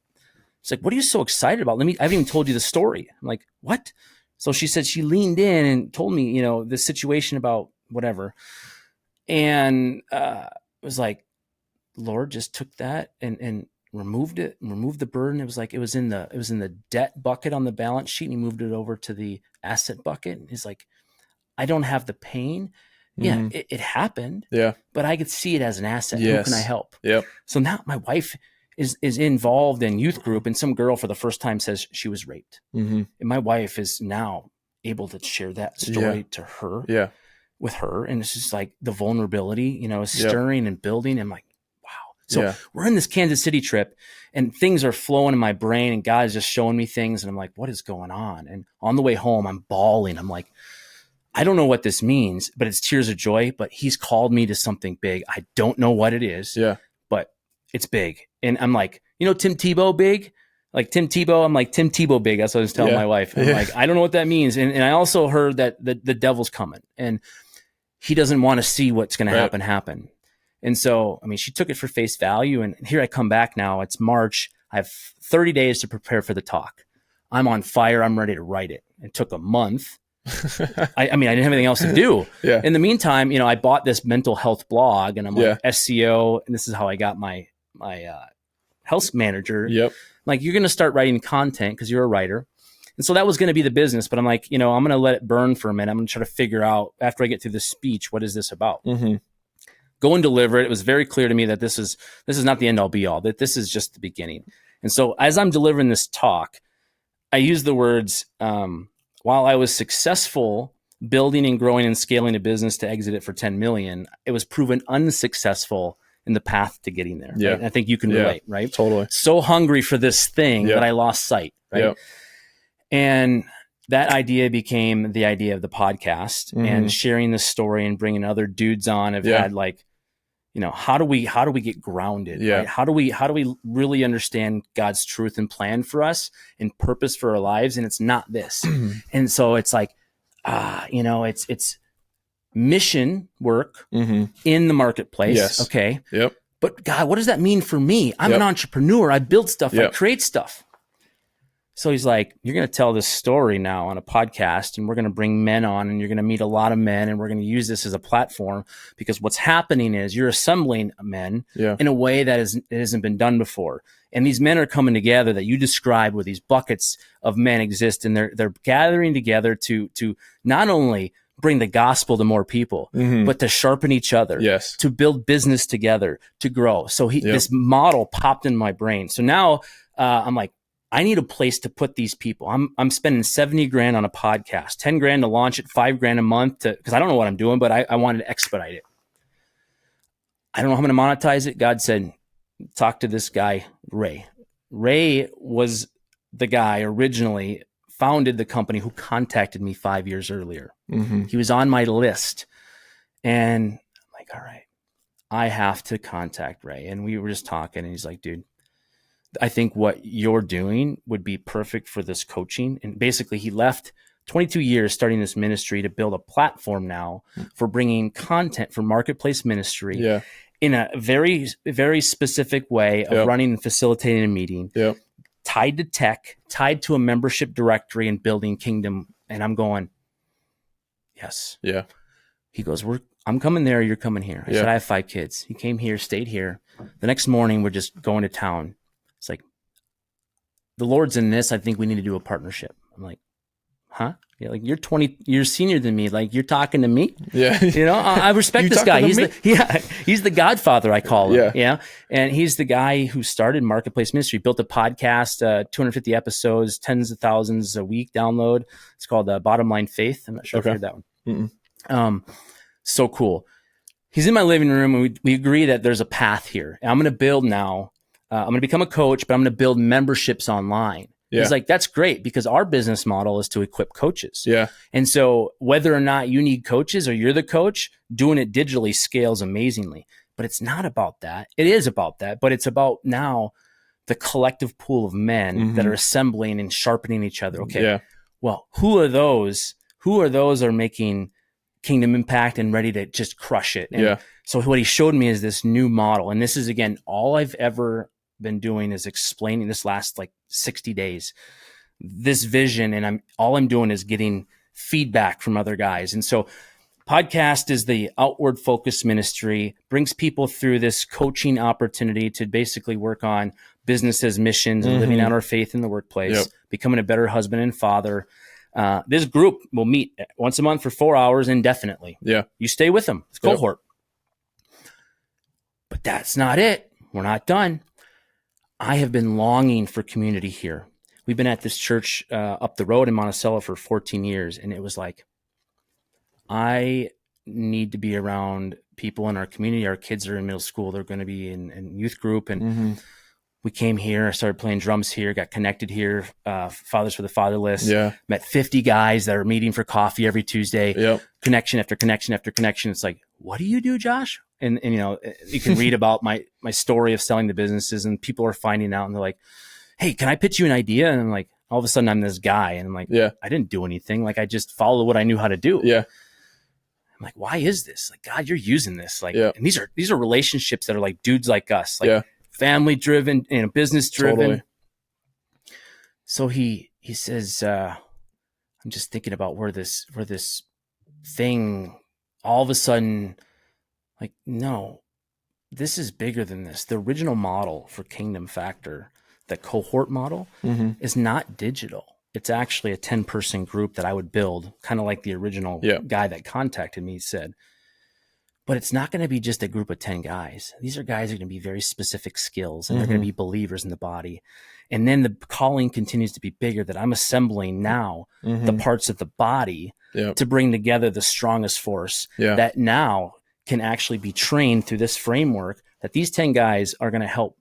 She's like, what are you so excited about? I haven't even told you the story. I'm like, what? So she said she leaned in and told me, this situation about whatever. And it was like, Lord just took that and removed the burden. It was in the debt bucket on the balance sheet, and he moved it over to the asset bucket. And he's like, I don't have the pain. Yeah, it happened. Yeah. But I could see it as an asset. Yes. Who can I help? Yep. So now my wife is involved in youth group, and some girl for the first time says she was raped. And my wife is now able to share that story to her. Yeah. With her. And it's just like the vulnerability, is stirring and building. I'm like, wow. So we're in this Kansas City trip, and things are flowing in my brain, and God is just showing me things. And I'm like, what is going on? And on the way home, I'm bawling. I'm like, I don't know what this means, but it's tears of joy. But he's called me to something big. I don't know what it is, but it's big. And I'm like, Tim Tebow big? Like Tim Tebow, I'm like, Tim Tebow big. That's what I was telling my wife. I'm like, I don't know what that means. And I also heard that the devil's coming, and he doesn't want to see what's going to happen. And so, she took it for face value. And here I come back now. It's March. I have 30 days to prepare for the talk. I'm on fire. I'm ready to write it. It took a month. I didn't have anything else to do. In the meantime, I bought this mental health blog, and I'm like SEO. And this is how I got my health manager. Like, you're going to start writing content because you're a writer. And so that was going to be the business, but I'm like, I'm going to let it burn for a minute. I'm going to try to figure out, after I get through the speech, what is this about? Go and deliver it. It was very clear to me that this is not the end all be all, that this is just the beginning. And so as I'm delivering this talk, I use the words, while I was successful building and growing and scaling a business to exit it for 10 million, it was proven unsuccessful in the path to getting there. Right? I think you can relate, right? Totally. So hungry for this thing that I lost sight, right? And that idea became the idea of the podcast, and sharing the story and bringing other dudes on have had like, how do we get grounded? Right? How do we really understand God's truth and plan for us and purpose for our lives? And it's not this. And so it's like, it's mission work in the marketplace. Okay. But God, what does that mean for me? I'm an entrepreneur. I build stuff. I create stuff. So he's like, you're going to tell this story now on a podcast, and we're going to bring men on, and you're going to meet a lot of men, and we're going to use this as a platform, because what's happening is you're assembling men in a way that hasn't been done before. And these men are coming together that you described, where these buckets of men exist, and they're gathering together to not only bring the gospel to more people, but to sharpen each other, to build business together, to grow. So this model popped in my brain. So now I'm like, I need a place to put these people. I'm spending $70,000 on a podcast, $10,000 to launch it, $5,000 a month because I don't know what I'm doing, but I wanted to expedite it. I don't know how I'm going to monetize it. God said, talk to this guy, Ray. Ray was the guy originally founded the company who contacted me 5 years earlier. He was on my list, and I'm like, all right, I have to contact Ray. And we were just talking, and he's like, dude, I think what you're doing would be perfect for this coaching. And basically he left 22 years starting this ministry to build a platform now for bringing content for marketplace ministry in a very, very specific way of running and facilitating a meeting, tied to tech, tied to a membership directory, and building kingdom. And I'm going, yes. He goes, I'm coming there. You're coming here. I said, I have 5 kids. He came here, stayed here. The next morning, we're just going to town. It's like, the Lord's in this. I think we need to do a partnership. I'm like, huh? Yeah, like, you're 20 years senior than me. Like, you're talking to me? I respect this guy. He's the Godfather, I call him. And he's the guy who started Marketplace Ministry, built a podcast, 250 episodes, tens of thousands a week download. It's called Bottom Line Faith. I'm not sure if you heard that one. So cool. He's in my living room, and we agree that there's a path here. And I'm going to build now. I'm going to become a coach, but I'm going to build memberships online. He's like, that's great, because our business model is to equip coaches. And so whether or not you need coaches or you're the coach, doing it digitally scales amazingly. But it's not about that. It is about that, but it's about now the collective pool of men that are assembling and sharpening each other. Okay. Well, who are those are making kingdom impact and ready to just crush it? And so what he showed me is this new model. And this is, again, all I've ever been doing is explaining this last like 60 days, this vision. And all I'm doing is getting feedback from other guys. And so Podcast is the outward focused ministry, brings people through this coaching opportunity to basically work on businesses, missions, and living out our faith in the workplace, becoming a better husband and father. This group will meet once a month for 4 hours indefinitely. Yeah. You stay with them. It's Cohort. But that's not it. We're not done. I have been longing for community here. We've been at this church up the road in Monticello for 14 years. And it was like, I need to be around people in our community. Our kids are in middle school. They're going to be in youth group. And we came here. I started playing drums here, got connected here. Fathers for the Fatherless. Yeah. Met 50 guys that are meeting for coffee every Tuesday. Yep. Connection after connection after connection. It's like, what do you do, Josh? And you know, you can read about my story of selling the businesses, and people are finding out and they're like, hey, can I pitch you an idea? And I'm like, all of a sudden I'm this guy. And I'm like, I didn't do anything. Like, I just followed what I knew how to do. Yeah. I'm like, why is this? Like, God, you're using this. Like, and these are relationships that are like dudes like us, like family driven, you know, business driven. Totally. So he says, I'm just thinking about where this thing all of a sudden, like, no, this is bigger than this. The original model for Kingdom Factor, the Cohort model, is not digital. It's actually a 10-person group that I would build, kind of like the original guy that contacted me said. But it's not going to be just a group of 10 guys. These are guys who are going to be very specific skills, and they're going to be believers in the body. And then the calling continues to be bigger, that I'm assembling now the parts of the body to bring together the strongest force that now can actually be trained through this framework, that these 10 guys are going to help.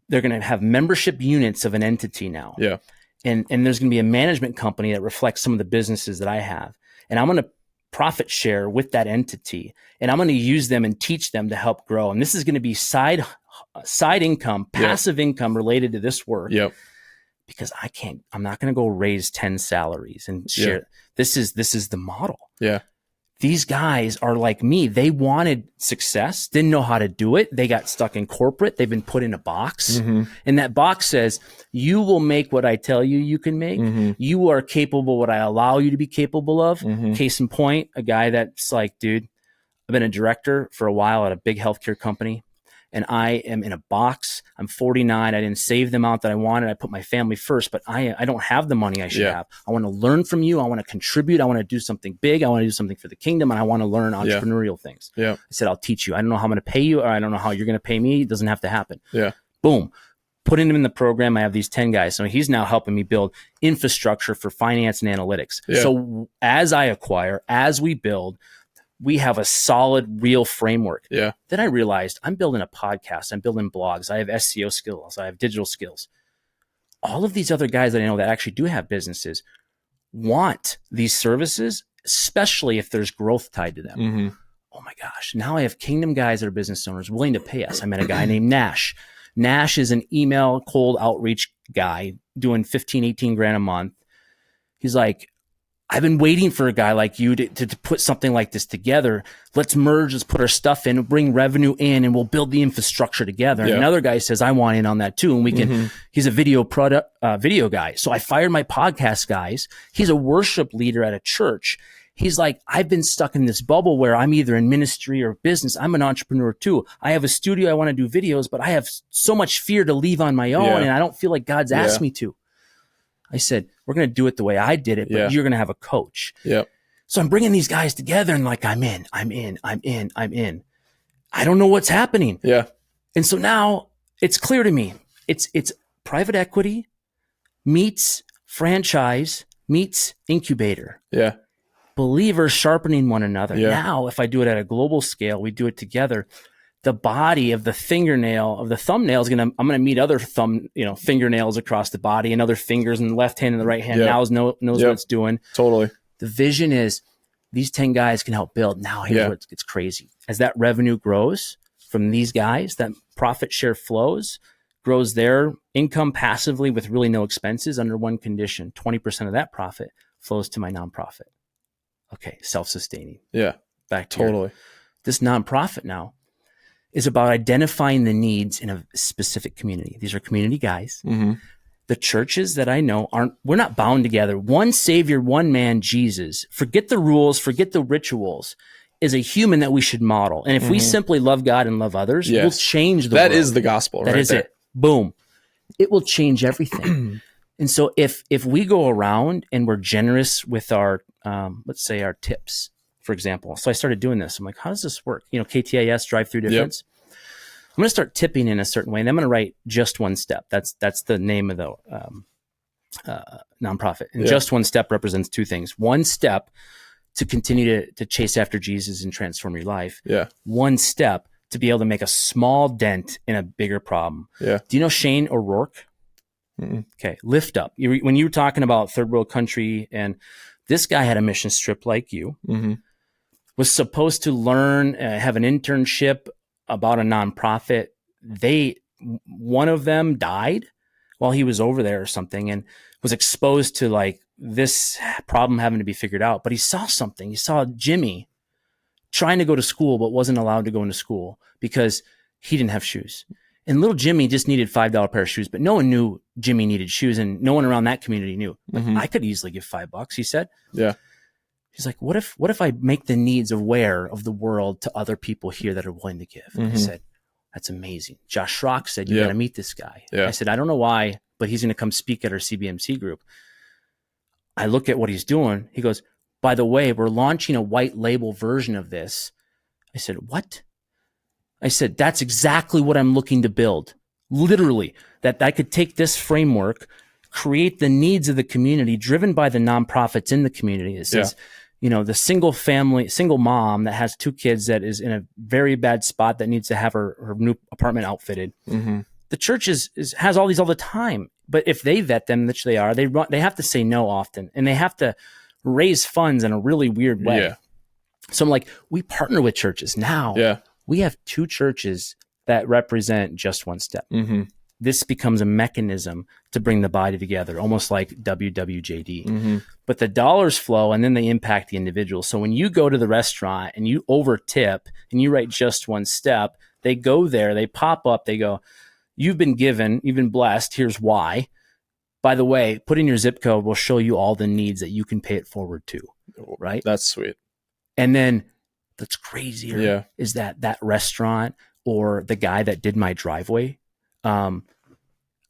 They're going to have membership units of an entity now. Yeah. And there's going to be a management company that reflects some of the businesses that I have. And I'm going to profit share with that entity. And I'm going to use them and teach them to help grow. And this is going to be side income, passive income related to this work. Yep. Because I'm not going to go raise 10 salaries and share. This is the model. Yeah. These guys are like me. They wanted success, didn't know how to do it. They got stuck in corporate. They've been put in a box. And that box says, you will make what I tell you can make. You are capable of what I allow you to be capable of. Case in point, a guy that's like, dude, I've been a director for a while at a big healthcare company, and I am in a box. I'm 49. I didn't save the amount that I wanted. I put my family first, but I don't have the money I should have. I want to learn from you. I want to contribute. I want to do something big. I want to do something for the kingdom, and I want to learn entrepreneurial things. I said, I'll teach you. I don't know how I'm going to pay you, or I don't know how you're going to pay me. It doesn't have to happen. Boom. Putting him in the program. I have these 10 guys. So he's now helping me build infrastructure for finance and analytics. So as I acquire, as we build, we have a solid, real framework. Then I realized I'm building a podcast. I'm building blogs. I have SEO skills. I have digital skills. All of these other guys that I know that actually do have businesses want these services, especially if there's growth tied to them. Oh my gosh. Now I have kingdom guys that are business owners willing to pay us. I met a guy named Nash. Nash is an email cold outreach guy doing 15, 18 grand a month. He's like, I've been waiting for a guy like you to put something like this together. Let's merge, let's put our stuff in, bring revenue in, and we'll build the infrastructure together. And another guy says, I want in on that too. And we can, he's a video guy. So I fired my podcast guys. He's a worship leader at a church. He's like, I've been stuck in this bubble where I'm either in ministry or business. I'm an entrepreneur too. I have a studio. I want to do videos, but I have so much fear to leave on my own. And I don't feel like God's asked me to. I said, we're going to do it the way I did it, but you're going to have a coach. So I'm bringing these guys together and like, I'm in. I don't know what's happening. And so now it's clear to me. It's private equity meets franchise meets incubator. Believers sharpening one another. Now, if I do it at a global scale, we do it together. The body of the fingernail of the thumbnail I'm going to meet other fingernails across the body, and other fingers in the left hand and the right hand knows what it's doing. Totally. The vision is these 10 guys can help build. Now here's where it's crazy. As that revenue grows from these guys, that profit share flows, grows their income passively with really no expenses under one condition. 20% of that profit flows to my nonprofit. Okay. Self-sustaining. Back to totally. This nonprofit now is about identifying the needs in a specific community. These are community guys. The the churches that I know we're not bound together. One Savior, one man, Jesus. Forget the rules, forget the rituals, is a human that we should model. And if we simply love God and love others, we'll change the world. That is the gospel, right? That is there. it. Boom. It will change everything. And so if we go around and we're generous with our, let's say our tips, for example. So I started doing this. I'm like, how does this work? KTIS, drive-through difference. Yep. I'm going to start tipping in a certain way, and I'm going to write just one step. That's the name of the nonprofit. And just one step represents two things. One step to continue to chase after Jesus and transform your life. Yeah. One step to be able to make a small dent in a bigger problem. Yeah. Do you know Shane O'Rourke? Mm-mm. Okay. Lift Up. When you were talking about third world country, and this guy had a mission trip like you, was supposed to learn, have an internship about a nonprofit. One of them died while he was over there or something, and was exposed to like this problem having to be figured out. But he saw something. He saw Jimmy trying to go to school, but wasn't allowed to go into school because he didn't have shoes. And little Jimmy just needed $5 pair of shoes, but no one knew Jimmy needed shoes, and no one around that community knew. Like, I could easily give $5, he said. Yeah. He's like, what if I make the needs aware of the world to other people here that are willing to give? I said, that's amazing. Josh Schrock said, you got to meet this guy. Yeah. I said, I don't know why, but he's going to come speak at our CBMC group. I look at what he's doing. He goes, by the way, we're launching a white label version of this. I said, what? I said, that's exactly what I'm looking to build. Literally, that I could take this framework, create the needs of the community driven by the nonprofits in the community. It says, the single mom that has 2 kids that is in a very bad spot that needs to have her new apartment outfitted. The church has all these all the time. But if they vet them, which they are, they have to say no often, and they have to raise funds in a really weird way. Yeah. So I'm like, we partner with churches now. Yeah. We have 2 churches that represent just one step. This becomes a mechanism to bring the body together, almost like WWJD. But the dollars flow, and then they impact the individual. So when you go to the restaurant and you over tip and you write just one step, they go there, they pop up, they go, you've been given, you've been blessed, here's why. By the way, put in your zip code, we'll show you all the needs that you can pay it forward to, right? That's sweet. And then that's crazier is that restaurant or the guy that did my driveway.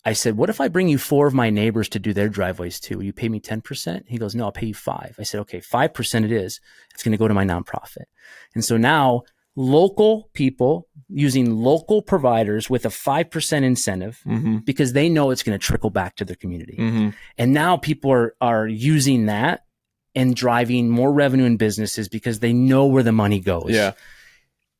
I said, what if I bring you 4 of my neighbors to do their driveways too? Will you pay me 10%? He goes, no, I'll pay you 5. I said, okay, 5% it is. It's going to go to my nonprofit. And so now local people using local providers with a 5% incentive because they know it's going to trickle back to their community. And now people are using that and driving more revenue in businesses because they know where the money goes. Yeah.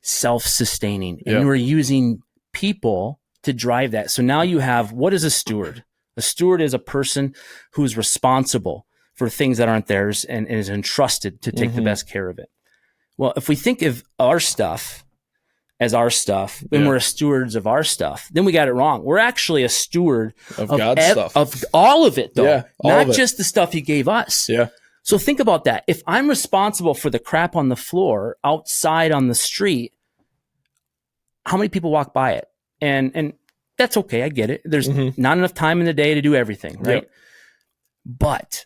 Self-sustaining. And we're using people to drive that. So now you have, what is a steward? A steward is a person who's responsible for things that aren't theirs and is entrusted to take the best care of it. Well, if we think of our stuff as our stuff, then we're stewards of our stuff, then we got it wrong. We're actually a steward of God's stuff. Of all of it, though. Yeah, not just the stuff he gave us. Yeah. So think about that. If I'm responsible for the crap on the floor outside on the street, how many people walk by it? And that's okay. I get it. There's not enough time in the day to do everything, right? Yep. But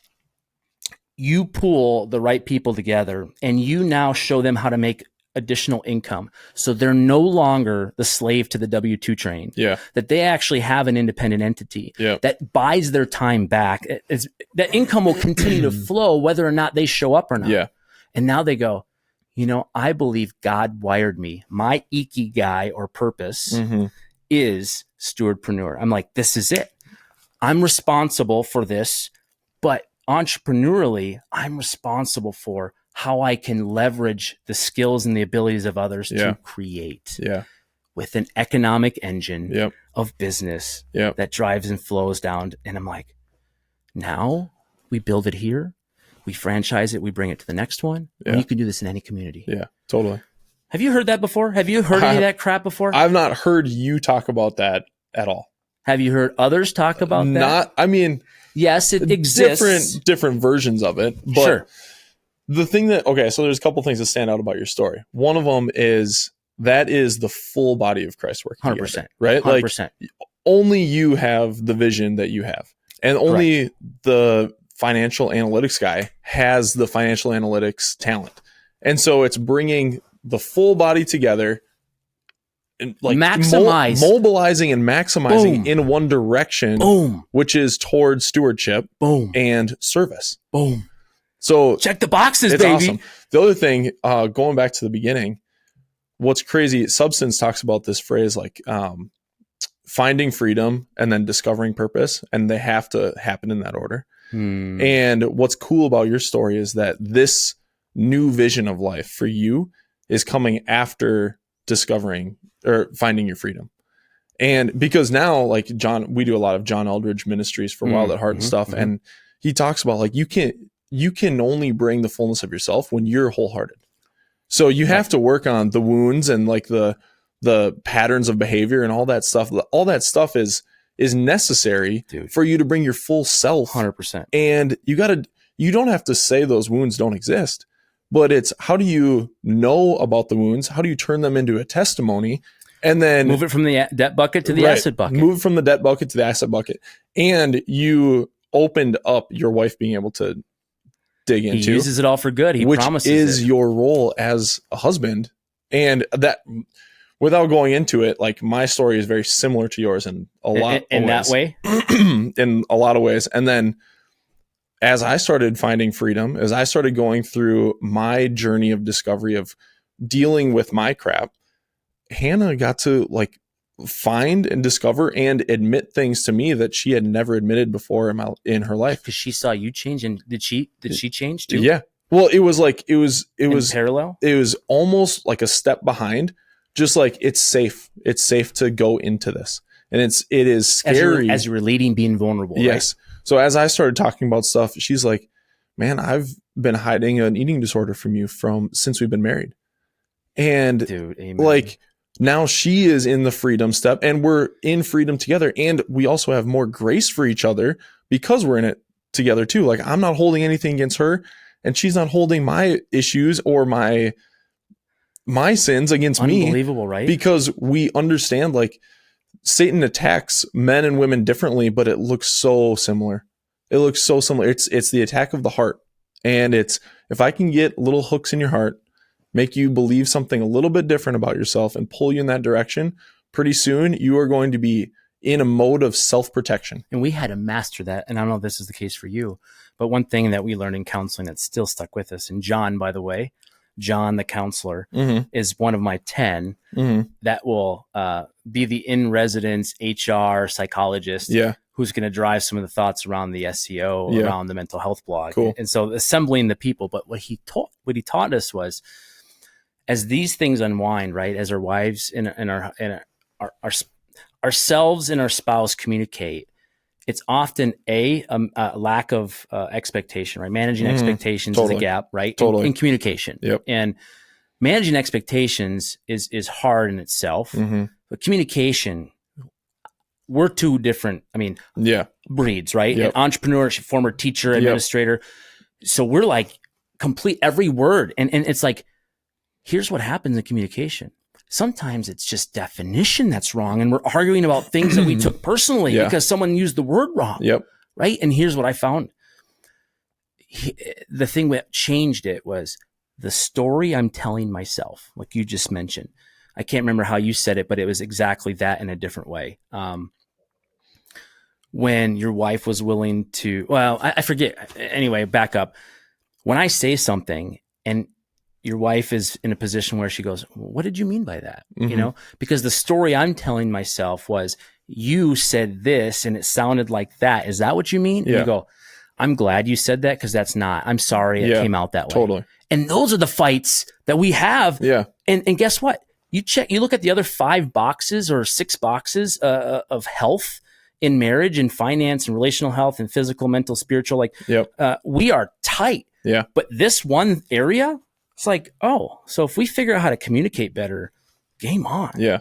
you pull the right people together and you now show them how to make additional income. So they're no longer the slave to the W-2 train. Yeah. That they actually have an independent entity that buys their time back. That income will continue to flow whether or not they show up or not. Yeah. And now they go, I believe God wired me. My ikigai or purpose is stewardpreneur. I'm like, this is it. I'm responsible for this, but entrepreneurially, I'm responsible for how I can leverage the skills and the abilities of others to create with an economic engine of business that drives and flows down. And I'm like, now we build it here, we franchise it, we bring it to the next one. And you can do this in any community. Yeah, totally. Have you heard that before? Have you heard any of that crap before? I've not heard you talk about that at all. Have you heard others talk about that? Yes, it exists. Different versions of it. But the thing so there's a couple things that stand out about your story. One of them is that is the full body of Christ working 100%. Together, right? 100%. Like only you have the vision that you have. And only the financial analytics guy has the financial analytics talent. And so it's bringing the full body together and like mobilizing and maximizing Boom. in one direction, Boom. which is towards stewardship Boom. and service. Boom. So check the boxes, it's baby. Awesome. The other thing, going back to the beginning, what's crazy, Substance talks about this phrase like finding freedom and then discovering purpose, and they have to happen in that order. And what's cool about your story is that this new vision of life for you is coming after discovering or finding your freedom. And because now, like John, we do a lot of John Eldridge ministries for Wild at Heart and stuff. And he talks about like, you can only bring the fullness of yourself when you're wholehearted. So you have to work on the wounds and like the patterns of behavior and all that stuff. All that stuff is necessary for you to bring your full self. 100%. And you don't have to say those wounds don't exist, but it's how do you know about the wounds? How do you turn them into a testimony? And then move it from the debt bucket to the asset bucket. Move from the debt bucket to the asset bucket. And you opened up your wife being able to dig into. He uses it all for good. He promises which is your role as a husband. And that, without going into it, like my story is very similar to yours in a lot in that way. In a lot of ways. And then as I started finding freedom, as I started going through my journey of discovery of dealing with my crap, Hannah got to like find and discover and admit things to me that she had never admitted before in her life. Because she saw you change. And did she change too? Yeah. Well, it was parallel. It was almost like a step behind, just like it's safe. It's safe to go into this. And it is scary. As you're leading, being vulnerable. Yes. Right? So as I started talking about stuff, she's like, man, I've been hiding an eating disorder from you since we've been married. And like now she is in the freedom step and we're in freedom together. And we also have more grace for each other because we're in it together too. Like I'm not holding anything against her and she's not holding my issues or my sins against me. Unbelievable, right? Because we understand like Satan attacks men and women differently, but it looks so similar. It looks so similar. It's the attack of the heart. And it's, if I can get little hooks in your heart, make you believe something a little bit different about yourself and pull you in that direction, pretty soon you are going to be in a mode of self-protection. And we had to master that. And I don't know if this is the case for you, but one thing that we learned in counseling that's still stuck with us, and John, by the way, John, the counselor, is one of my 10 that will be the in-residence HR psychologist who's going to drive some of the thoughts around the SEO, around the mental health blog. Cool. And so assembling the people. But what he taught us was, as these things unwind, right, as our wives and ourselves and our spouse communicate, it's often a lack of expectation, right? Managing expectations is a gap, right? In communication. Yep. And managing expectations is hard in itself, but communication, we're two different, breeds, right? Yep. And entrepreneurship, former teacher, administrator. So we're like complete every word. And it's like, here's what happens in communication. Sometimes it's just definition that's wrong. And we're arguing about things that we took personally because someone used the word wrong. Yep. Right. And here's what I found. The thing that changed it was the story I'm telling myself, like you just mentioned. I can't remember how you said it, but it was exactly that in a different way. When your wife was willing to, I forget. Anyway, back up. When I say something and your wife is in a position where she goes, what did you mean by that? You know, because the story I'm telling myself was, you said this and it sounded like that. Is that what you mean? And you go, I'm glad you said that because that's not. I'm sorry it came out that way. Totally. And those are the fights that we have. Yeah. And guess what? You look at the other 5 boxes or 6 boxes of health in marriage and finance and relational health and physical, mental, spiritual. Like we are tight. Yeah. But this one area, it's like, oh, so if we figure out how to communicate better, game on. Yeah.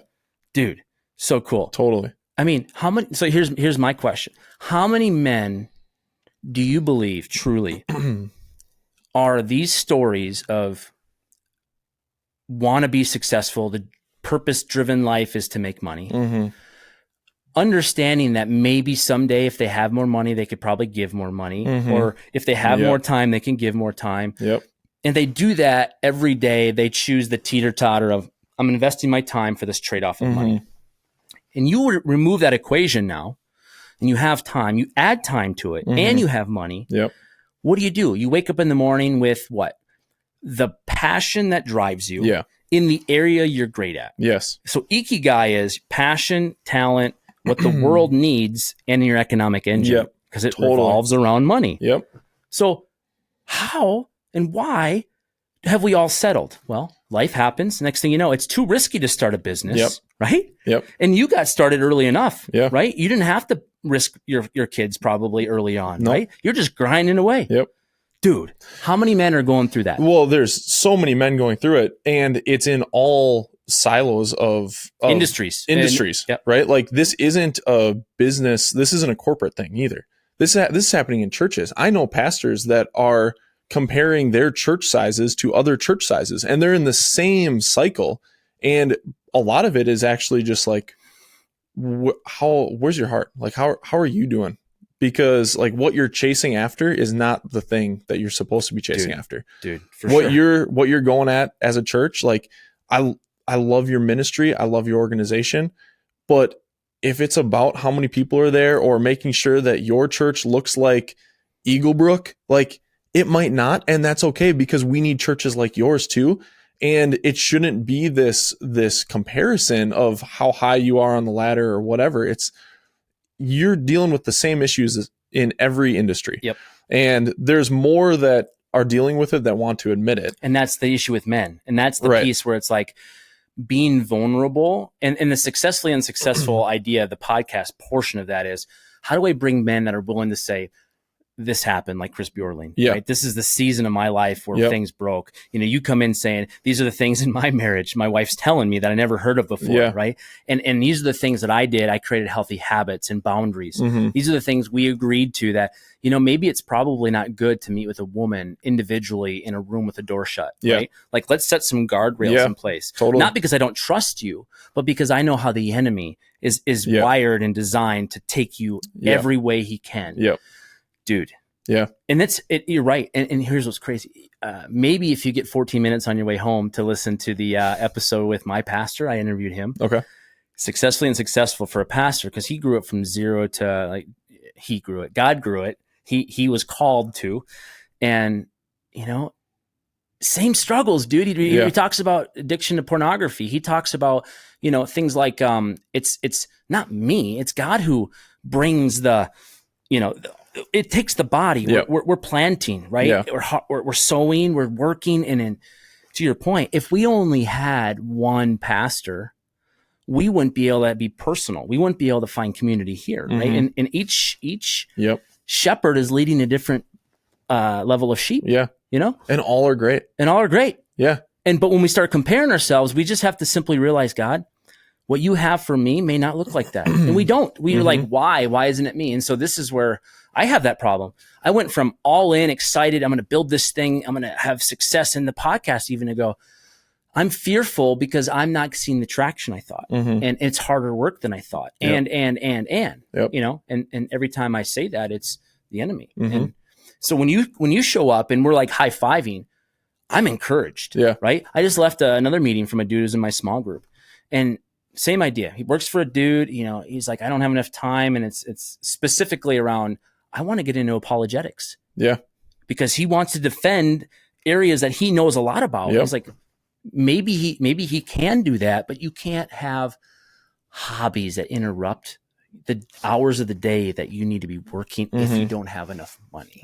Dude, so cool. Totally. I mean, how many, so here's my question. How many men do you believe truly are these stories of want to be successful, the purpose-driven life is to make money, understanding that maybe someday if they have more money, they could probably give more money, or if they have more time, they can give more time. And they do that every day. They choose the teeter-totter of, I'm investing my time for this trade-off of money. And you remove that equation now, and you have time, you add time to it, and you have money. What do? You wake up in the morning with what? The passion that drives you in the area you're great at. So Ikigai is passion, talent, what the world needs, and your economic engine, because it revolves around money. So how and why have we all settled? Well, life happens. Next thing you know, it's too risky to start a business, right? And you got started early enough, right? You didn't have to risk your kids probably early on, right? You're just grinding away. Dude, how many men are going through that? Well, there's so many men going through it, and it's in all silos of industries, right? Like, this isn't a business. This isn't a corporate thing either. This is happening in churches. I know pastors that are comparing their church sizes to other church sizes, and they're in the same cycle. And a lot of it is actually just like, where's your heart? Like, how are you doing? Because like what you're chasing after is not the thing that you're supposed to be chasing after. Dude, what you're going at as a church, like, I love your ministry. I love your organization. But if it's about how many people are there, or making sure that your church looks like Eaglebrook, like, it might not. And that's okay, because we need churches like yours too. And it shouldn't be this comparison of how high you are on the ladder or whatever. You're dealing with the same issues in every industry. And there's more that are dealing with it that want to admit it. And that's the issue with men. And that's the piece where it's like, being vulnerable, and the successfully unsuccessful idea, the podcast portion of that is, how do I bring men that are willing to say, this happened, like Chris Bjorling, right? This is the season of my life where things broke. You know, you come in saying, these are the things in my marriage my wife's telling me that I never heard of before, right? And these are the things that I did. I created healthy habits and boundaries. These are the things we agreed to, that, you know, maybe it's probably not good to meet with a woman individually in a room with a door shut, right? Like, let's set some guardrails in place. Not because I don't trust you, but because I know how the enemy is wired and designed to take you every way he can. Dude. And that's it. You're right. And here's what's crazy. Maybe if you get 14 minutes on your way home to listen to the episode with my pastor, I interviewed him. Successfully unsuccessful for a pastor, because he grew it from zero to, like, he grew it. God grew it. He was called to, and, you know, same struggles, dude. He talks about addiction to pornography. He talks about, you know, things like, it's not me, it's God who brings the, you know, it takes the body. We're planting, right? We're sowing, we're working. And then, to your point, if we only had one pastor, we wouldn't be able to be personal. We wouldn't be able to find community here, right? And each shepherd is leading a different level of sheep. You know? And all are great. But when we start comparing ourselves, we just have to simply realize, God, what you have for me may not look like that. And we don't. We're like, why? Why isn't it me? And so this is where I have that problem. I went from all in, excited, I'm going to build this thing, I'm going to have success in the podcast, even to go, I'm fearful because I'm not seeing the traction I thought. And it's harder work than I thought. And you know, and every time I say that, it's the enemy. And so when you show up and we're like high-fiving, I'm encouraged, right? I just left another meeting from a dude who's in my small group, and same idea. He works for a dude, you know, he's like, I don't have enough time. And it's specifically around, I want to get into apologetics. Because he wants to defend areas that he knows a lot about. He's like, maybe he can do that, but you can't have hobbies that interrupt the hours of the day that you need to be working if you don't have enough money.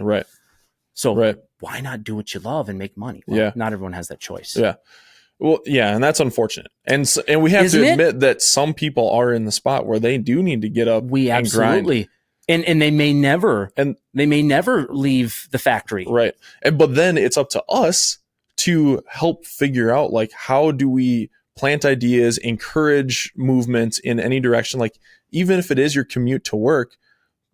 So why not do what you love and make money? Well, not everyone has that choice. Well, and that's unfortunate. And we have to admit that some people are in the spot where they do need to get up and grind. And they may never leave the factory. But then it's up to us to help figure out, like, how do we plant ideas, encourage movement in any direction? Like, even if it is your commute to work,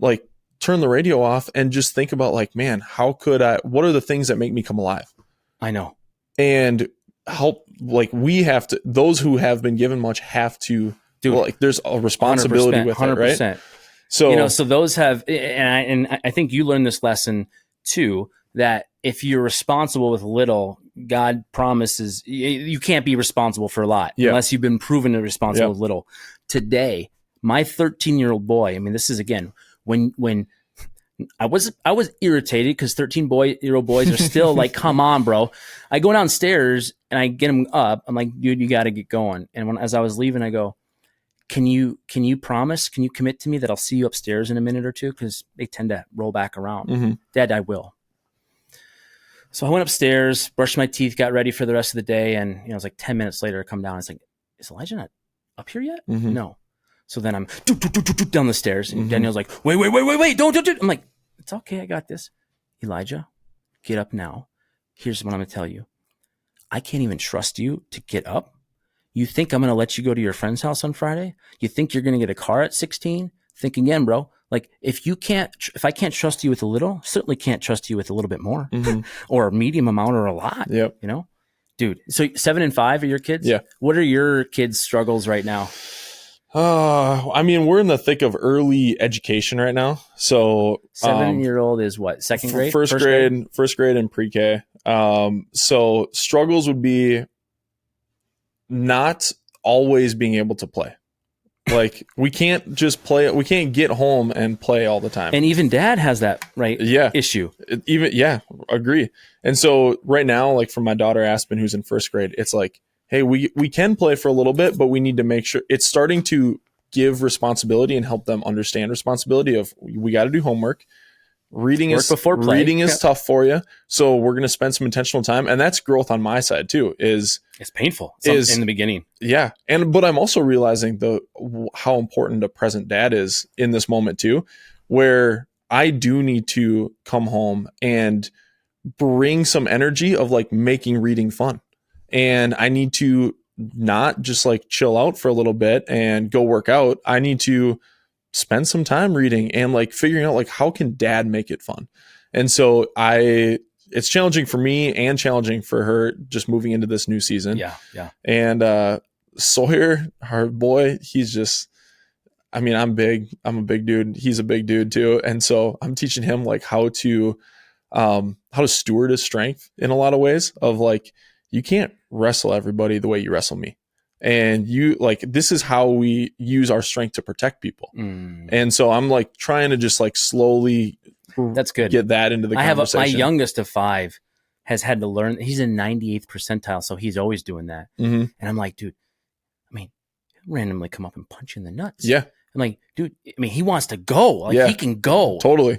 like, turn the radio off and just think about, like, man, what are the things that make me come alive? I know. And help, like, those who have been given much have to Dude, well, like there's a responsibility with 100%. It, right? So, so those have, and I think you learned this lesson too, that if you're responsible with little, God promises you can't be responsible for a lot unless you've been proven to be responsible with little. Today, my 13-year-old boy, I mean, this is again, when I was irritated because 13-year-old boys are still like, come on, bro. I go downstairs and I get him up. I'm like, dude, you got to get going. And as I was leaving, I go, can you promise, can you commit to me that I'll see you upstairs in a minute or two? Because they tend to roll back around. Mm-hmm. Dad, I will. So I went upstairs, brushed my teeth, got ready for the rest of the day. And it was like 10 minutes later, I come down. It's like, is Elijah not up here yet? Mm-hmm. No. So then I'm down the stairs, and Daniel's like, wait, don't. I'm like, it's okay, I got this. Elijah, get up now. Here's what I'm going to tell you. I can't even trust you to get up. You think I'm going to let you go to your friend's house on Friday? You think you're going to get a car at 16? Think again, bro. Like, if I can't trust you with a little, certainly can't trust you with a little bit more, or a medium amount or a lot. Yep. You know, dude. So 7 and 5 are your kids? Yeah. What are your kids' struggles right now? I mean, we're in the thick of early education right now. So 7-year-old is what? Second grade? First grade and pre-K. So struggles would be not always being able to play. Like, we can't just play. We can't get home and play all the time. And even dad has that, right? Yeah. Issue. Agree. And so right now, like for my daughter Aspen, who's in first grade, it's like, hey, we can play for a little bit, but we need to make sure it's starting to give responsibility and help them understand responsibility of, we got to do homework. Reading is tough for you. So we're going to spend some intentional time. And that's growth on my side too, it's painful in the beginning. Yeah. But I'm also realizing how important a present dad is in this moment too, where I do need to come home and bring some energy of like making reading fun. And I need to not just like chill out for a little bit and go work out. I need to spend some time reading and like figuring out like, how can dad make it fun? And so it's challenging for me and challenging for her just moving into this new season. Yeah. Yeah. And Sawyer, our boy, he's just, I mean, I'm a big dude. He's a big dude too. And so I'm teaching him like how to steward his strength in a lot of ways of like, you can't wrestle everybody the way you wrestle me. And you like, this is how we use our strength to protect people. And so I'm like trying to just like slowly that's good. Get that into the conversation. My youngest of 5 has had to learn. He's in 98th percentile. So he's always doing that. Mm-hmm. And I'm like, dude, I mean, he'll randomly come up and punch you in the nuts. Yeah. I'm like, dude, I mean, he wants to go. Like he can go. Totally.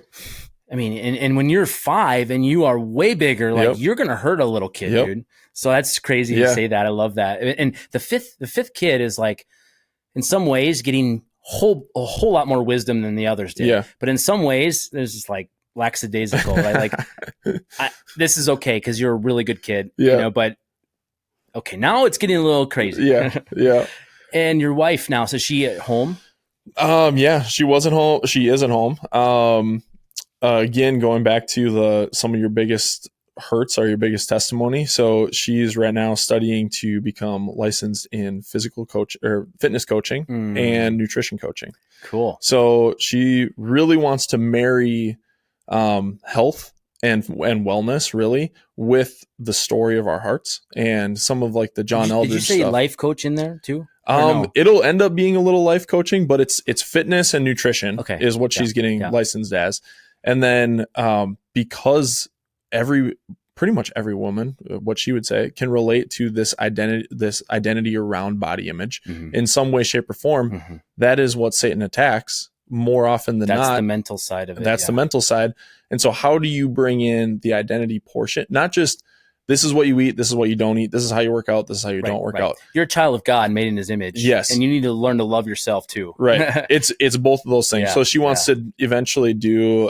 I mean, and when you're 5 and you are way bigger, like you're going to hurt a little kid, dude. So that's crazy to say that. I love that. And the fifth kid is like, in some ways, getting a whole lot more wisdom than the others did. Yeah. But in some ways, there's just like lackadaisical. Like this is okay because you're a really good kid. Yeah. You know, but okay, now it's getting a little crazy. Yeah. Yeah. And your wife now, so she at home? Yeah, she wasn't home. She isn't home. Again, going back to some of your biggest hurts are your biggest testimony. So she's right now studying to become licensed in fitness coaching and nutrition coaching. Cool. So she really wants to marry health and wellness really with the story of our hearts and some of like the John Eldredge. Did you say stuff. Life coach in there too? No? It'll end up being a little life coaching, but it's fitness and nutrition is what she's getting licensed as. And then because pretty much every woman, what she would say, can relate to this identity around body image in some way, shape, or form. Mm-hmm. That is what Satan attacks more often than not. That's the mental side of it. That's the mental side. And so how do you bring in the identity portion? Not just this is what you eat, this is what you don't eat, this is how you work out, this is how you don't work out. You're a child of God made in his image. Yes. And you need to learn to love yourself too. Right. It's both of those things. So she wants to eventually do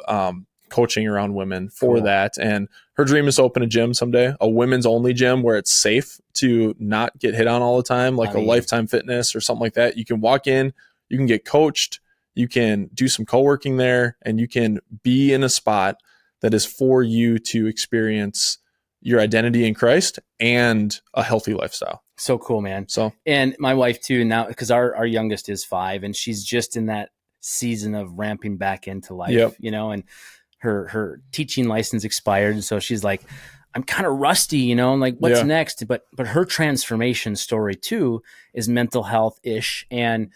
coaching around women for that. And her dream is to open a gym someday, a women's only gym where it's safe to not get hit on all the time, like a Lifetime Fitness or something like that. You can walk in, you can get coached, you can do some co-working there, and you can be in a spot that is for you to experience your identity in Christ and a healthy lifestyle. So cool, man. So, and my wife too now, because our youngest is 5 and she's just in that season of ramping back into life, and her teaching license expired. And so she's like, I'm kind of rusty, I'm like, what's next? But her transformation story too is mental health ish. And,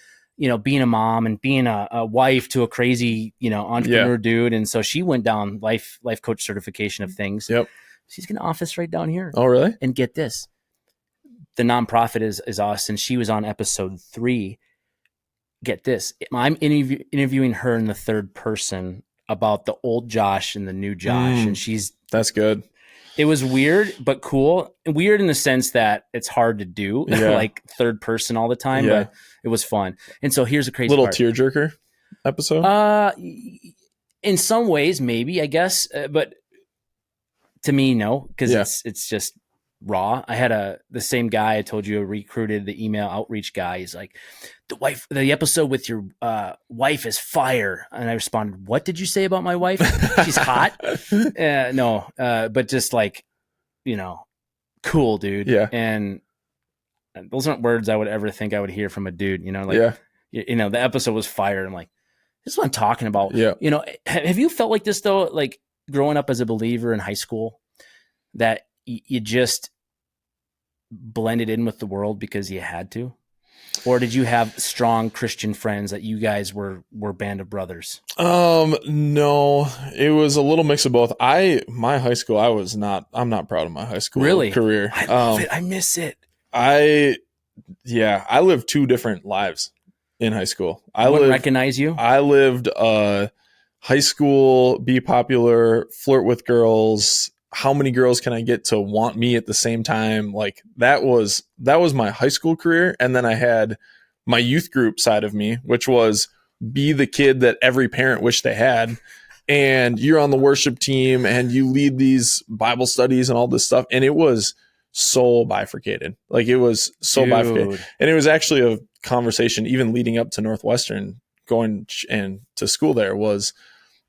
being a mom and being a wife to a crazy, entrepreneur dude. And so she went down life coach certification of things. Yep. She's going to office right down here. Oh, really? And get this. The nonprofit is us. And she was on episode 3. Get this. I'm interviewing her in the third person about the old Josh and the new Josh. And that's good. It was weird, but cool. Weird in the sense that it's hard to do like third person all the time, but it was fun. And so here's a crazy little tearjerker episode. In some ways, maybe, I guess. But to me, no, because it's just raw. I had the same guy I told you recruited, the email outreach guy. He's like, the episode with your wife is fire. And I responded, what did you say about my wife? She's hot. No, but just like, cool, dude. Yeah. And those aren't words I would ever think I would hear from a dude, the episode was fire. I'm like, this is what I'm talking about. Yeah. Have you felt like this though? Like growing up as a believer in high school, that you just blended in with the world because you had to? Or did you have strong Christian friends that you guys were band of brothers? No, it was a little mix of both. My high school, I'm not proud of my high school career. I love it. I miss it. I lived 2 different lives in high school. I wouldn't recognize you. I lived high school, be popular, flirt with girls. How many girls can I get to want me at the same time? Like that was my high school career. And then I had my youth group side of me, which was be the kid that every parent wished they had. And you're on the worship team and you lead these Bible studies and all this stuff. And it was so bifurcated. Like it was so bifurcated. And it was actually a conversation even leading up to Northwestern, going and to school there, was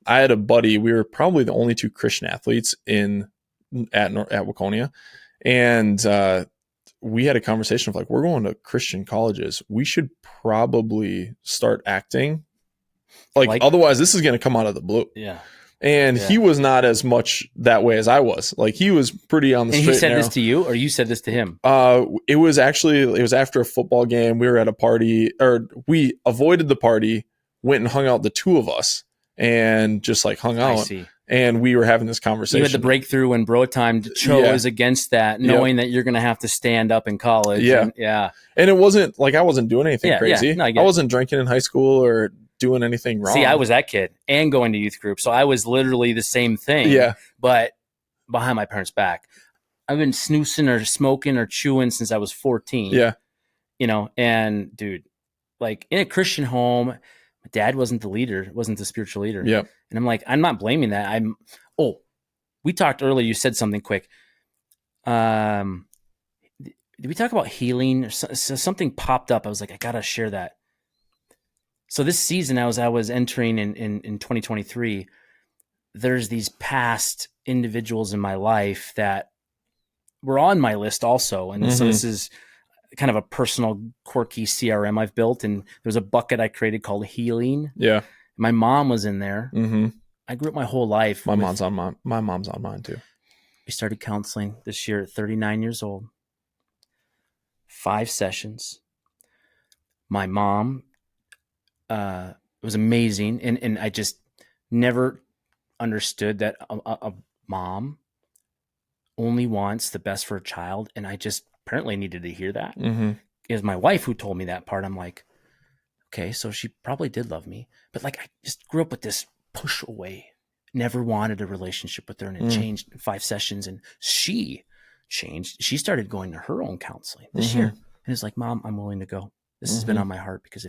I had a buddy. We were probably the only 2 Christian athletes at Waconia. And we had a conversation of like, we're going to Christian colleges. We should probably start acting like otherwise this is going to come out of the blue. Yeah. And he was not as much that way as I was. Like he was pretty on the straight and he said narrow. This to you, or you said this to him? It was after a football game. We were at a party, or we avoided the party, went and hung out, the 2 of us, and just like hung out. I see. And we were having this conversation. You had the breakthrough when bro time chose against that, knowing that you're going to have to stand up in college. Yeah. And it wasn't like I wasn't doing anything crazy. Yeah. No, I wasn't drinking in high school or doing anything wrong. See, I was that kid and going to youth group. So I was literally the same thing. Yeah. But behind my parents' back. I've been snoozing or smoking or chewing since I was 14. Yeah. And dude, like in a Christian home, my dad wasn't the leader, wasn't the spiritual leader. Yeah. And I'm like, I'm not blaming that. We talked earlier. You said something quick. Did we talk about healing? Or something popped up. I was like, I got to share that. So this season, as I was entering in 2023, there's these past individuals in my life that were on my list also. And so this is kind of a personal quirky CRM I've built. And there's a bucket I created called healing. Yeah. My mom was in there. Mm-hmm. I grew up my whole life. My mom's on mine too. We started counseling this year at 39 years old. 5 sessions. My mom, it was amazing. And I just never understood that a mom only wants the best for a child. And I just apparently needed to hear that. It was my wife who told me that part. I'm like, okay, so she probably did love me. But like, I just grew up with this push away. Never wanted a relationship with her. And it changed in 5 sessions. And she changed. She started going to her own counseling this year. And it's like, Mom, I'm willing to go. This has been on my heart because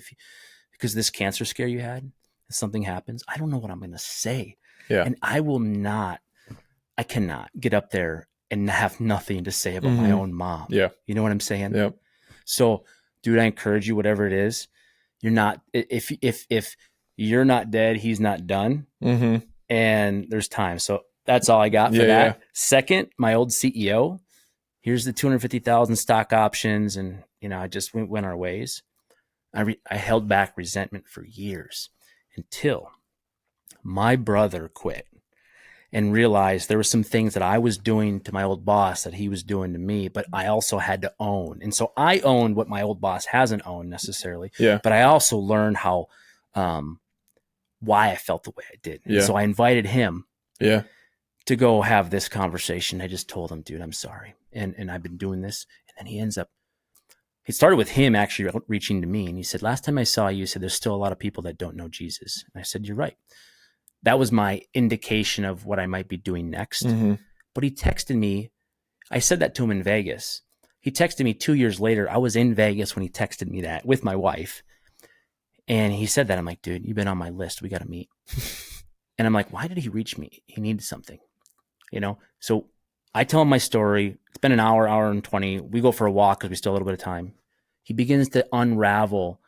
because this cancer scare you had, if something happens, I don't know what I'm going to say. Yeah. And I cannot get up there and have nothing to say about my own mom. Yeah. You know what I'm saying? Yep. So, dude, I encourage you, whatever it is, you're not, if you're not dead, he's not done. And there's time. So that's all I got for that. Yeah. Second, my old CEO, here's the 250,000 stock options. And, I just went our ways. I held back resentment for years until my brother quit and realized there were some things that I was doing to my old boss that he was doing to me, but I also had to own. And so I owned what my old boss hasn't owned necessarily. Yeah. But I also learned how, why I felt the way I did. And so I invited him to go have this conversation. I just told him, dude, I'm sorry. And I've been doing this. And then it started with him actually reaching to me. And he said, last time I saw you, said, there's still a lot of people that don't know Jesus. And I said, you're right. That was my indication of what I might be doing next. Mm-hmm. But he texted me. I said that to him in Vegas. He texted me 2 years later. I was in Vegas when he texted me that with my wife. And he said that. I'm like, dude, you've been on my list. We got to meet. And I'm like, why did he reach me? He needed something, So I tell him my story. It's been an hour and 20. We go for a walk because we still have a little bit of time. He begins to unravel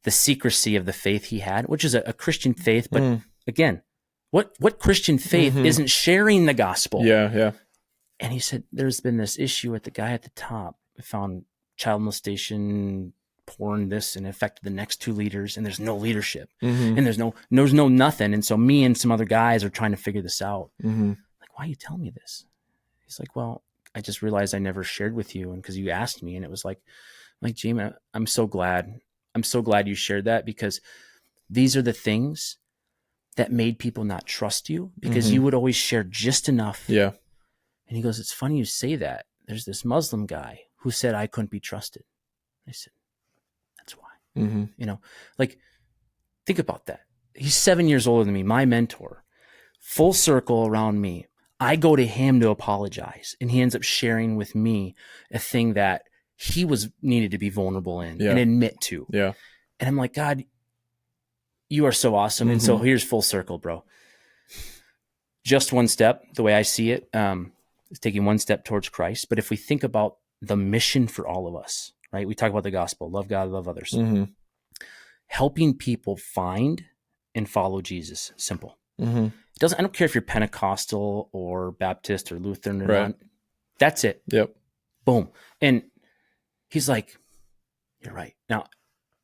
the secrecy of the faith he had, which is a Christian faith. But again, what Christian faith isn't sharing the gospel? Yeah. And he said, there's been this issue with the guy at the top. We found child molestation, porn, this, and it affected the next two leaders, and there's no leadership, and there's no nothing. And so me and some other guys are trying to figure this out. Like, why you tell me this? He's like, well, I just realized I never shared with you, and because you asked me, and it was like Jamie, I'm so glad you shared that, because these are the things that made people not trust you, because you would always share just enough. Yeah. And he goes, it's funny you say that. There's this Muslim guy who said I couldn't be trusted. I said, that's why. Like, think about that. He's 7 years older than me, my mentor, full circle around me. I go to him to apologize, and he ends up sharing with me a thing that he needed to be vulnerable in and admit to. Yeah. And I'm like, God, you are so awesome. And so here's full circle, bro. Just one step, the way I see it, is taking one step towards Christ. But if we think about the mission for all of us, right? We talk about the gospel, love God, love others. Helping people find and follow Jesus. Simple. I don't care if you're Pentecostal or Baptist or Lutheran or not. That's it. Yep. Boom. And he's like, you're right. Now,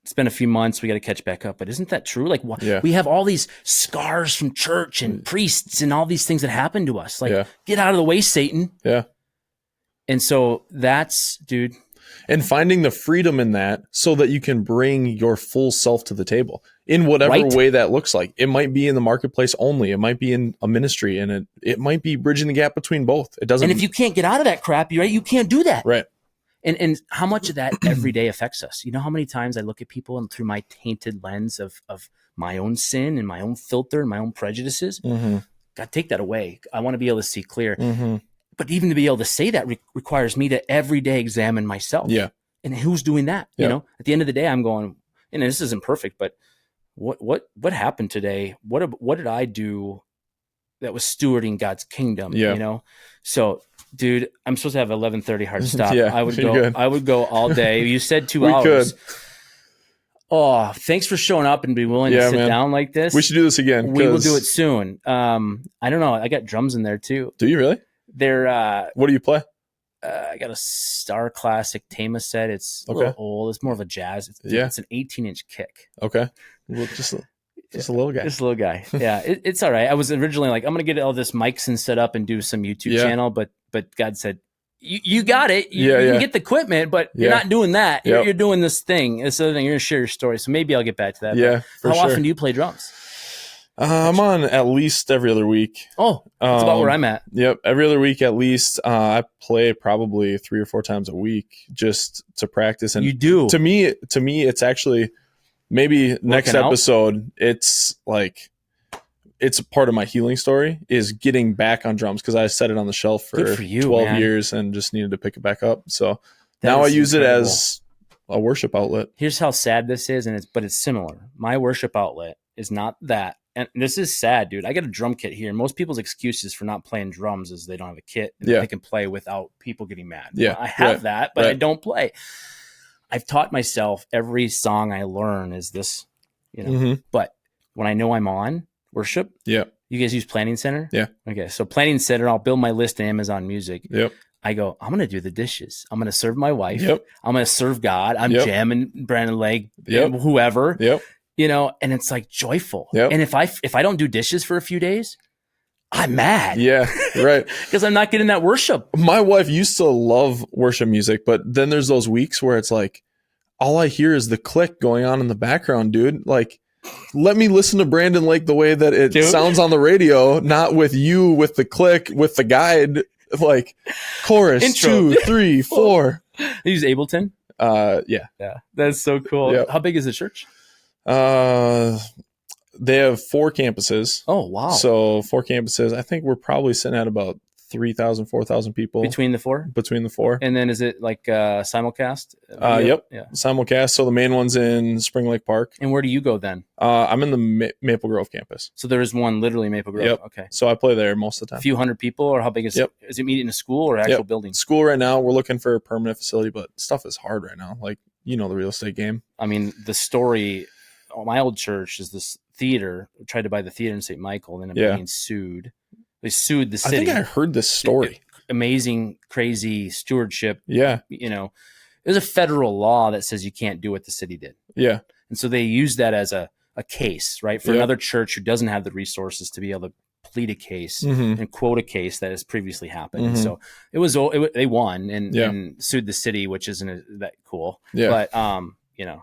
it's been a few months. We got to catch back up. But isn't that true? Like, we have all these scars from church and priests and all these things that happen to us. Like, get out of the way, Satan. Yeah. And so that's, dude. And finding the freedom in that so that you can bring your full self to the table in whatever way that looks like. It might be in the marketplace only. It might be in a ministry, and it might be bridging the gap between both. It doesn't. And if you can't get out of that crap, you can't do that. Right. And how much of that every day affects us? You know how many times I look at people and through my tainted lens of my own sin and my own filter and my own prejudices? God, take that away. I want to be able to see clear. But even to be able to say that requires me to every day examine myself. Yeah. And who's doing that? Yeah. At the end of the day, I'm going, and this isn't perfect, but what happened today? What did I do that was stewarding God's kingdom? Yeah. So, dude, I'm supposed to have 11:30 hard stop. I would go all day. You said 2 hours. Could. Oh, thanks for showing up and be willing to sit down like this. We should do this again. We will do it soon. I don't know. I got drums in there too. Do you really? They're what do you play? I got a Star Classic Tama set. It's a little old. It's more of a jazz. It's an 18-inch kick. Okay. Well, just a little guy. Just a little guy. Yeah, it's all right. I was originally like, I'm going to get all this mics and set up and do some YouTube channel, but God said, you got it. You can get the equipment, but you're not doing that. You're doing this thing. This other thing. You're going to share your story. So maybe I'll get back to that. Yeah. How often do you play drums? I'm on at least every other week. Oh, that's about where I'm at. Yep. Every other week, at least. I play probably 3 or 4 times a week just to practice. And you do. To me, it's actually maybe next episode. It's like, it's a part of my healing story is getting back on drums. Cause I set it on the shelf for 12 years and just needed to pick it back up. So now I use it as a worship outlet. Here's how sad this is. But it's similar. My worship outlet is not that. And this is sad, dude. I got a drum kit here. Most people's excuses for not playing drums is they don't have a kit and they can play without people getting mad. Yeah, well, I have that, but I don't play. I've taught myself every song I learn is this, But when I know I'm on worship, you guys use Planning Center? Yeah. Okay, so Planning Center, I'll build my list in Amazon Music. Yep. I go, I'm going to do the dishes. I'm going to serve my wife. Yep. I'm going to serve God. I'm jamming Brandon Leg, whoever, and it's like joyful. Yep. And if I don't do dishes for a few days, I'm mad. Yeah, right. Because I'm not getting that worship. My wife used to love worship music, but then there's those weeks where it's like, all I hear is the click going on in the background, dude. Like, let me listen to Brandon Lake the way that it sounds on the radio, not with you, with the click, with the guide, like chorus, Intro. 2, 3, 4. You use Ableton? Yeah. That's so cool. Yep. How big is the church? They have 4 campuses. Oh, wow. So 4 campuses. I think we're probably sitting at about 3,000, 4,000 people. Between the 4? Between the 4. And then is it like simulcast? Yep. Yeah. Simulcast. So the main one's in Spring Lake Park. And where do you go then? I'm in the Maple Grove campus. So there is one literally Maple Grove. Yep. Okay. So I play there most of the time. A few hundred people, or how big is it? Is it meeting in a school or actual building? School right now. We're looking for a permanent facility, but stuff is hard right now. Like, the real estate game. I mean, the story, my old church is this theater, tried to buy the theater in St. Michael and ended up being sued. They sued the city. I think I heard this story. Amazing, crazy stewardship. Yeah. There's a federal law that says you can't do what the city did. Yeah. And so they use that as a case, right? For another church who doesn't have the resources to be able to plead a case and quote a case that has previously happened. And so they won and sued the city, which isn't that cool. Yeah. But,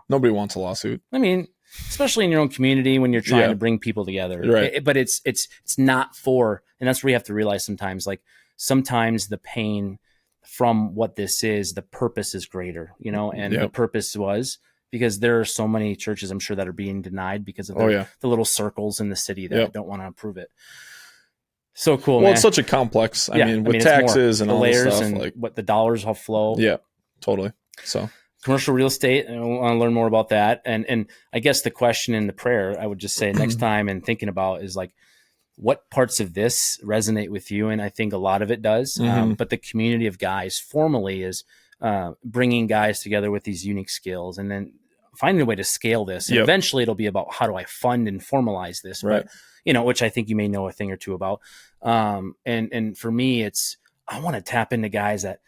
nobody wants a lawsuit. I mean, especially in your own community when you're trying to bring people together. Right. But it's not for, and that's where you have to realize sometimes the pain from what this is, the purpose is greater, and the purpose was because there are so many churches, I'm sure, that are being denied because of the little circles in the city that don't want to approve it. So cool, man. Well, it's such a complex, with taxes and all layers this stuff. And what the dollars all flow. Yeah, totally. So commercial real estate, and I want to learn more about that. And I guess the question in the prayer, I would just say next time and thinking about is like, what parts of this resonate with you? And I think a lot of it does. But the community of guys formally is bringing guys together with these unique skills and then finding a way to scale this. And eventually it'll be about how do I fund and formalize this, right? But, which I think you may know a thing or two about. And for me, I want to tap into guys that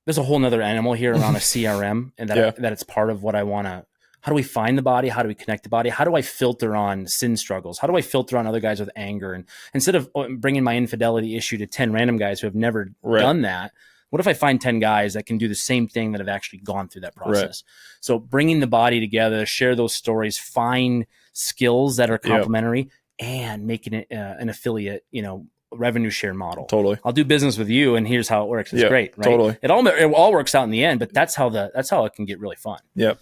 there's a whole nother animal here around a CRM and that it's part of what I want to. How do we find the body? How do we connect the body? How do I filter on sin struggles? How do I filter on other guys with anger? And instead of bringing my infidelity issue to 10 random guys who have never done that, what if I find 10 guys that can do the same thing that have actually gone through that process? Right. So bringing the body together, share those stories, find skills that are complementary and making it an affiliate, revenue share model. Totally. I'll do business with you and here's how it works. It's great, right? Totally. It all works out in the end, but that's how it can get really fun. Yep.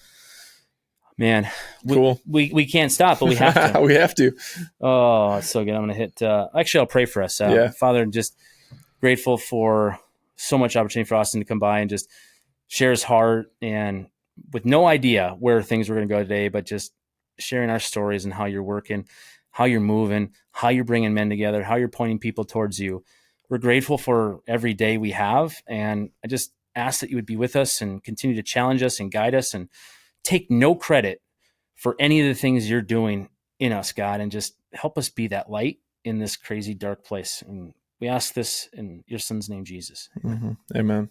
Man, cool. We can't stop, but we have to. We have to. Oh, it's so good. I'm going to hit. Actually, I'll pray for us. Father, just grateful for so much opportunity for Austin to come by and just share his heart, and with no idea where things were going to go today, but just sharing our stories and how you're working, how you're moving, how you're bringing men together, how you're pointing people towards you. We're grateful for every day we have, and I just ask that you would be with us and continue to challenge us and guide us and take no credit for any of the things you're doing in us, God, and just help us be that light in this crazy, dark place. And we ask this in your son's name, Jesus. Amen.